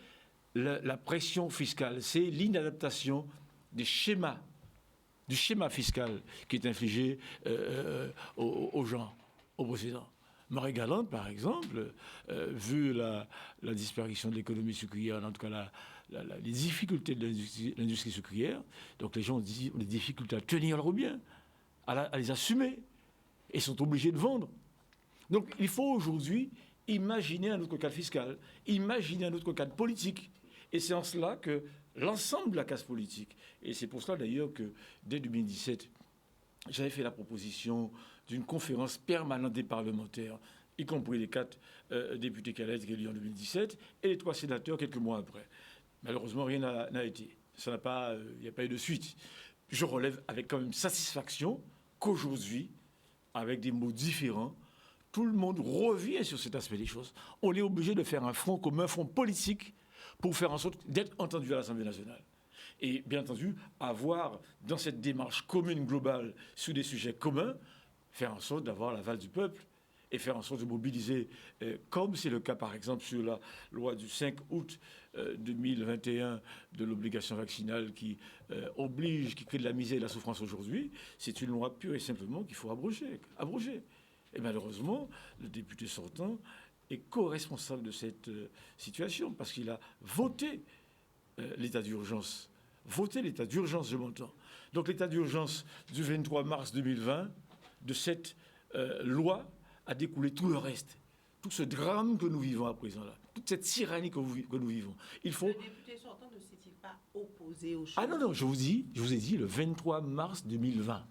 [SPEAKER 8] la pression fiscale, c'est l'inadaptation du schéma fiscal qui est infligé aux gens, aux possédants. Marie-Galante, par exemple, vu la disparition de l'économie sucrière, en tout cas les difficultés de l'industrie sucrière, donc les gens ont des difficultés à tenir leurs biens, à les assumer, et sont obligés de vendre. Donc il faut aujourd'hui imaginer un autre cadre fiscal, imaginer un autre cadre politique. Et c'est en cela que l'ensemble de la classe politique, et c'est pour cela d'ailleurs que dès 2017, j'avais fait la proposition d'une conférence permanente des parlementaires, y compris les 4 députés qui allaient être élus en 2017, et les 3 sénateurs quelques mois après. Malheureusement, rien n'a été. Il n'y a pas eu de suite. Je relève avec quand même satisfaction qu'aujourd'hui, avec des mots différents, tout le monde revient sur cet aspect des choses. On est obligé de faire un front commun, un front politique, pour faire en sorte d'être entendu à l'Assemblée nationale. Et bien entendu, avoir dans cette démarche commune, globale, sur des sujets communs, faire en sorte d'avoir l'aval du peuple et faire en sorte de mobiliser, comme c'est le cas par exemple sur la loi du 5 août 2021 de l'obligation vaccinale qui qui crée de la misère et de la souffrance aujourd'hui. C'est une loi pure et simplement qu'il faut abroger. Et malheureusement, le député sortant est co-responsable de cette situation parce qu'il a voté l'état d'urgence. Voté l'état d'urgence, je m'entends. Donc l'état d'urgence du 23 mars 2020, de cette loi, a découlé tout le reste. Tout ce drame que nous vivons à présent là, toute cette tyrannie que nous vivons. Il faut...
[SPEAKER 1] Le député sortant ne s'est-il pas opposé aux choses?
[SPEAKER 8] Ah non, je vous ai dit le 23 mars 2020,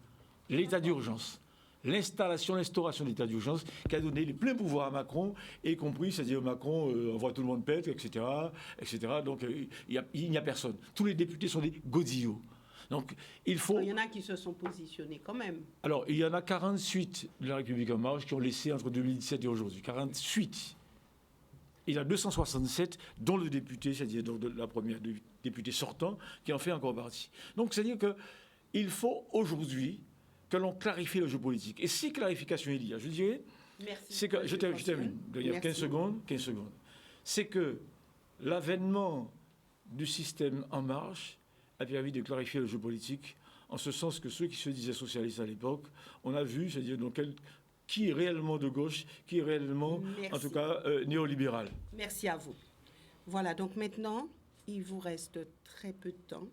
[SPEAKER 8] l'état d'urgence. L'instauration de l'état d'urgence qui a donné les pleins pouvoirs à Macron, y compris, c'est-à-dire Macron envoie tout le monde pète, etc. Donc il n'y a personne. Tous les députés sont des godillots. Donc il faut...
[SPEAKER 1] Il y en a qui se sont positionnés quand même.
[SPEAKER 8] Alors il y en a 48 de la République en marche qui ont laissé entre 2017 et aujourd'hui. 48. Il y en a 267, dont le député, c'est-à-dire donc la première députée sortant, qui en fait encore partie. Donc c'est-à-dire qu'il faut aujourd'hui que l'on clarifie le jeu politique. Et si clarification il y a, je dirais, c'est que, je termine, il y a 15 secondes, c'est que l'avènement du système En Marche a permis de clarifier le jeu politique, en ce sens que ceux qui se disaient socialistes à l'époque, on a vu, c'est-à-dire qui est réellement de gauche, qui est réellement, en tout cas, néolibéral.
[SPEAKER 1] Merci à vous. Voilà, donc maintenant, il vous reste très peu de temps.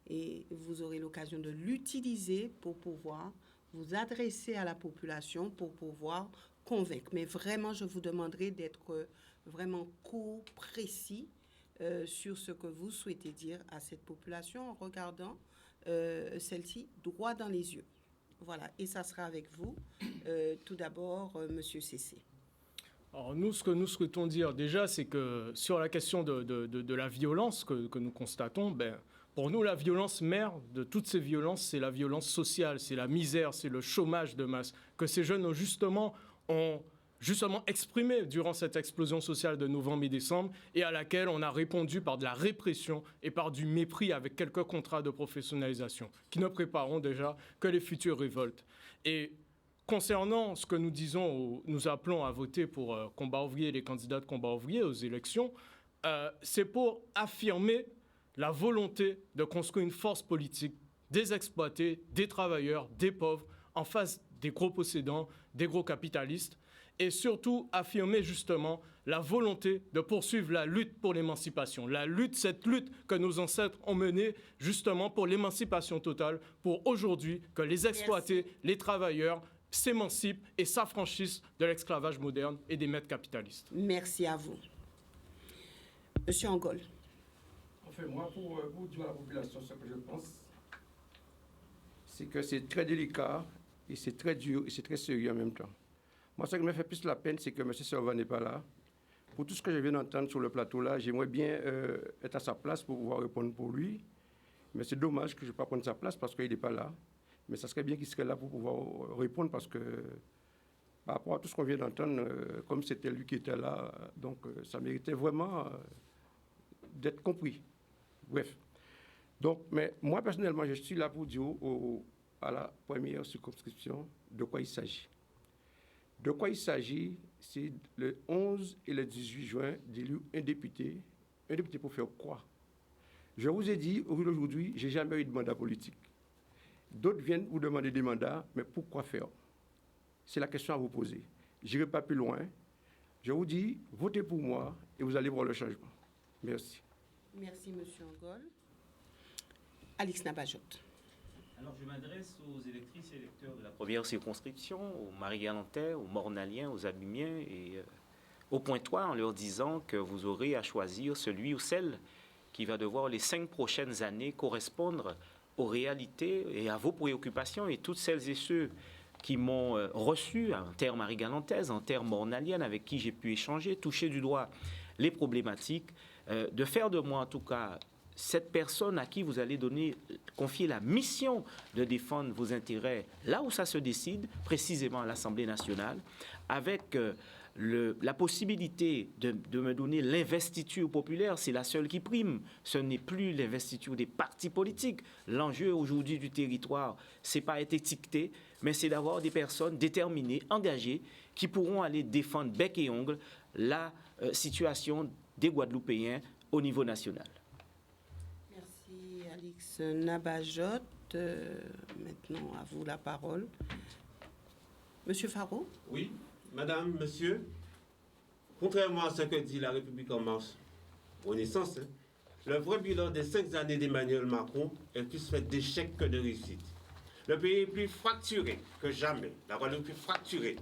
[SPEAKER 1] Et vous aurez l'occasion de l'utiliser pour pouvoir vous adresser à la population, pour pouvoir convaincre. Mais vraiment, je vous demanderai d'être vraiment court, précis sur ce que vous souhaitez dire à cette population en regardant celle-ci droit dans les yeux. Voilà, et ça sera avec vous. Tout d'abord, Monsieur Cessé.
[SPEAKER 2] Alors nous, ce que nous souhaitons dire déjà, c'est que sur la question de la violence que nous constatons, pour nous, la violence mère de toutes ces violences, c'est la violence sociale, c'est la misère, c'est le chômage de masse, que ces jeunes ont justement exprimé durant cette explosion sociale de novembre et décembre, et à laquelle on a répondu par de la répression et par du mépris avec quelques contrats de professionnalisation, qui ne prépareront déjà que les futures révoltes. Et concernant ce que nous disons, nous appelons à voter pour Combat ouvrier et les candidats de Combat ouvrier aux élections, c'est pour affirmer la volonté de construire une force politique des exploités, des travailleurs, des pauvres, en face des gros possédants, des gros capitalistes, et surtout affirmer justement la volonté de poursuivre la lutte pour l'émancipation. Cette lutte que nos ancêtres ont menée justement pour l'émancipation totale, pour aujourd'hui que les exploités, les travailleurs s'émancipent et s'affranchissent de l'esclavage moderne et des maîtres capitalistes.
[SPEAKER 1] Merci à vous. Monsieur Angol.
[SPEAKER 3] Enfin, moi, pour dire à la population ce que je pense, c'est que c'est très délicat et c'est très dur et c'est très sérieux en même temps. Moi, ce qui me fait plus la peine, c'est que M. Servan n'est pas là. Pour tout ce que je viens d'entendre sur le plateau là, j'aimerais bien être à sa place pour pouvoir répondre pour lui. Mais c'est dommage que je ne peux pas prendre sa place parce qu'il n'est pas là. Mais ça serait bien qu'il serait là pour pouvoir répondre parce que par rapport à tout ce qu'on vient d'entendre, comme c'était lui qui était là, donc ça méritait vraiment d'être compris. Bref. Donc, mais moi, personnellement, je suis là pour dire à la première circonscription de quoi il s'agit. De quoi il s'agit, c'est le 11 et le 18 juin d'élire un député pour faire quoi? Je vous ai dit, au jour d'aujourd'hui, je n'ai jamais eu de mandat politique. D'autres viennent vous demander des mandats, mais pourquoi faire? C'est la question à vous poser. Je n'irai pas plus loin. Je vous dis, votez pour moi et vous allez voir le changement. Merci.
[SPEAKER 1] Merci, M. Angol. Alix Nabajot.
[SPEAKER 4] Alors, je m'adresse aux électrices et électeurs de la première circonscription, aux Marie-Galantais, aux Mornaliens, aux Abimiens et aux Pointois, en leur disant que vous aurez à choisir celui ou celle qui va devoir les 5 prochaines années correspondre aux réalités et à vos préoccupations, et toutes celles et ceux qui m'ont reçu en terre marie-galantaise, en terre mornalienne, avec qui j'ai pu échanger, toucher du doigt les problématiques, de faire de moi en tout cas cette personne à qui vous allez confier la mission de défendre vos intérêts là où ça se décide, précisément à l'Assemblée nationale, avec la possibilité de me donner l'investiture populaire. C'est la seule qui prime. Ce n'est plus l'investiture des partis politiques. L'enjeu aujourd'hui du territoire, c'est pas être étiqueté, mais c'est d'avoir des personnes déterminées, engagées, qui pourront aller défendre bec et ongle la situation des Guadeloupéens au niveau national.
[SPEAKER 1] Merci Alix Nabajot. Maintenant, à vous la parole. Monsieur Faro?
[SPEAKER 5] Oui, madame, monsieur, contrairement à ce que dit la République en marche, Renaissance, le vrai bilan des 5 années d'Emmanuel Macron est plus fait d'échecs que de réussite. Le pays est plus fracturé que jamais, la Guadeloupe est plus fracturée,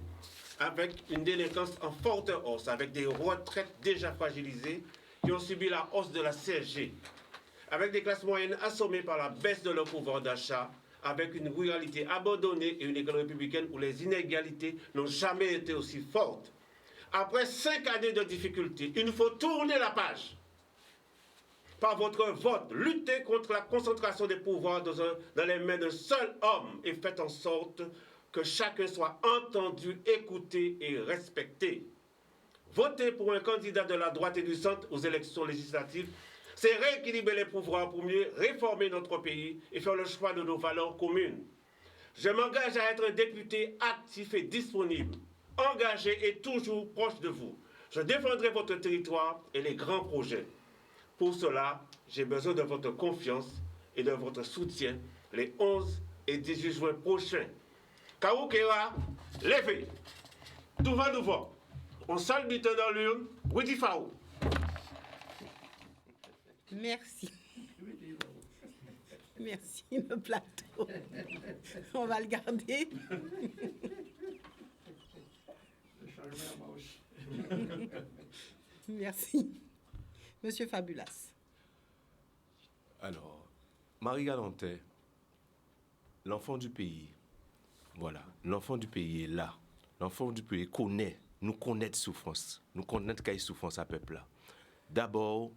[SPEAKER 5] avec une délinquance en forte hausse, avec des retraites déjà fragilisées qui ont subi la hausse de la CSG, avec des classes moyennes assommées par la baisse de leur pouvoir d'achat, avec une ruralité abandonnée et une école républicaine où les inégalités n'ont jamais été aussi fortes. Après 5 années de difficultés, il nous faut tourner la page. Par votre vote, lutter contre la concentration des pouvoirs dans les mains d'un seul homme et faites en sorte que chacun soit entendu, écouté et respecté. Votez pour un candidat de la droite et du centre aux élections législatives, c'est rééquilibrer les pouvoirs pour mieux réformer notre pays et faire le choix de nos valeurs communes. Je m'engage à être un député actif et disponible, engagé et toujours proche de vous. Je défendrai votre territoire et les grands projets. Pour cela, j'ai besoin de votre confiance et de votre soutien les 11 et 18 juin prochains. Kaoukera, levez. Tout va nouveau. On sale bitin dans l'urne, Widi Faou.
[SPEAKER 1] Merci. Merci, le plateau. On va le garder. Merci. Monsieur Fabulas.
[SPEAKER 6] Alors, Marie Galantais, l'enfant du pays, voilà, l'enfant du pays est là. L'enfant du pays nous connaît de souffrance, nous connaît qu'il y a souffrance à peuple là. D'abord,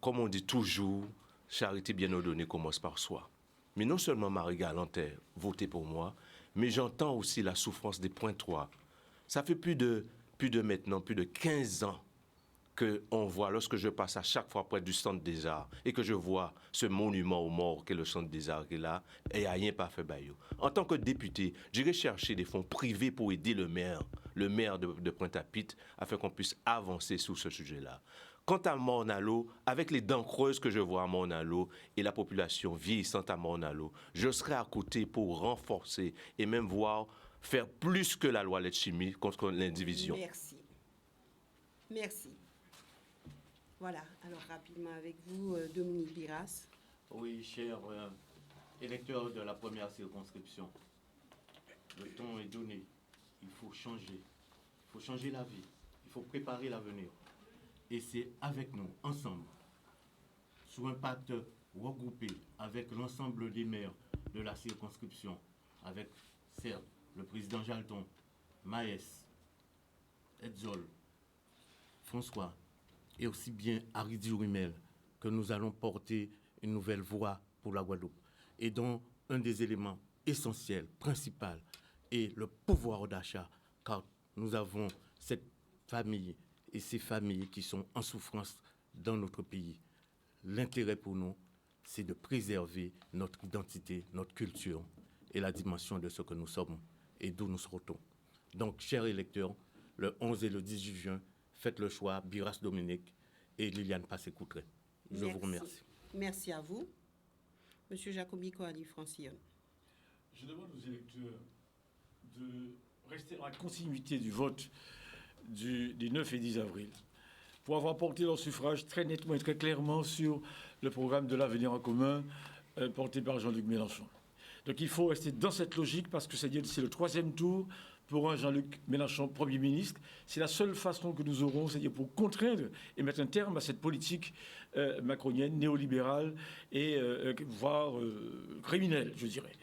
[SPEAKER 6] comme on dit toujours, charité bien ordonnée commence par soi. Mais non seulement Marie Galantais voté pour moi, mais j'entends aussi la souffrance des Pointois. Ça fait plus de 15 ans qu'on voit, lorsque je passe à chaque fois près du Centre des Arts et que je vois ce monument aux morts qu'est le Centre des Arts qui est là, et il n'y a rien pas fait Bayou. En tant que député, j'irai chercher des fonds privés pour aider le maire de Pointe-à-Pitre, afin qu'on puisse avancer sur ce sujet-là. Quant à Morne-à-l'Eau, avec les dents creuses que je vois à Morne-à-l'Eau et la population vieillissante à Morne-à-l'Eau, je serai à côté pour renforcer et même faire plus que la loi Letchimy contre l'indivision.
[SPEAKER 1] Merci. Merci. Voilà, alors rapidement avec vous, Dominique Biras.
[SPEAKER 7] Oui, cher électeur de la première circonscription, le temps est donné. Il faut changer la vie, il faut préparer l'avenir. Et c'est avec nous, ensemble, sous un pacte regroupé avec l'ensemble des maires de la circonscription, avec, certes, le président Jalton, Maës, Edzol, François, et aussi bien Haridi Rumel, que nous allons porter une nouvelle voie pour la Guadeloupe. Et dont un des éléments essentiels, principaux, est le pouvoir d'achat, car nous avons cette famille et ces familles qui sont en souffrance dans notre pays. L'intérêt pour nous, c'est de préserver notre identité, notre culture et la dimension de ce que nous sommes et d'où nous sortons. Donc, chers électeurs, le 11 et le 18 juin, faites le choix, Biras Dominique et Liliane Passé-Coutret. Je vous remercie.
[SPEAKER 1] Merci à vous. Monsieur Jacobi Coali-Francillon.
[SPEAKER 8] Je demande aux électeurs de rester dans la continuité du vote des 9 et 10 avril pour avoir porté leur suffrage très nettement et très clairement sur le programme de l'avenir en commun porté par Jean-Luc Mélenchon. Donc il faut rester dans cette logique parce que c'est le 3e tour pour un Jean-Luc Mélenchon Premier ministre. C'est la seule façon que nous aurons, c'est-à-dire pour contraindre et mettre un terme à cette politique macronienne, néolibérale et voire criminelle, je dirais.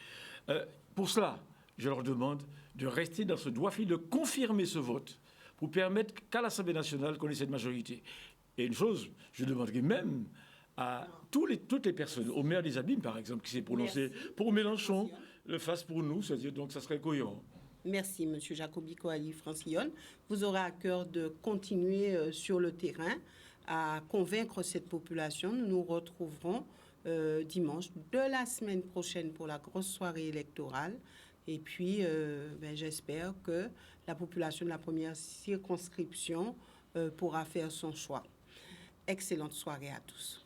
[SPEAKER 8] Pour cela, je leur demande de rester dans ce droit fil, de confirmer ce vote pour permettre qu'à l'Assemblée nationale qu'on ait cette majorité. Et une chose, je demanderai même à toutes les personnes, au maire des Abîmes par exemple, qui s'est prononcé pour Mélenchon, le fasse pour nous, c'est-à-dire donc ça serait cohérent.
[SPEAKER 1] Merci, M. Jacobi Coali-Francillon. Vous aurez à cœur de continuer sur le terrain à convaincre cette population. Nous nous retrouverons dimanche de la semaine prochaine pour la grosse soirée électorale. Et puis, j'espère que la population de la première circonscription pourra faire son choix. Excellente soirée à tous.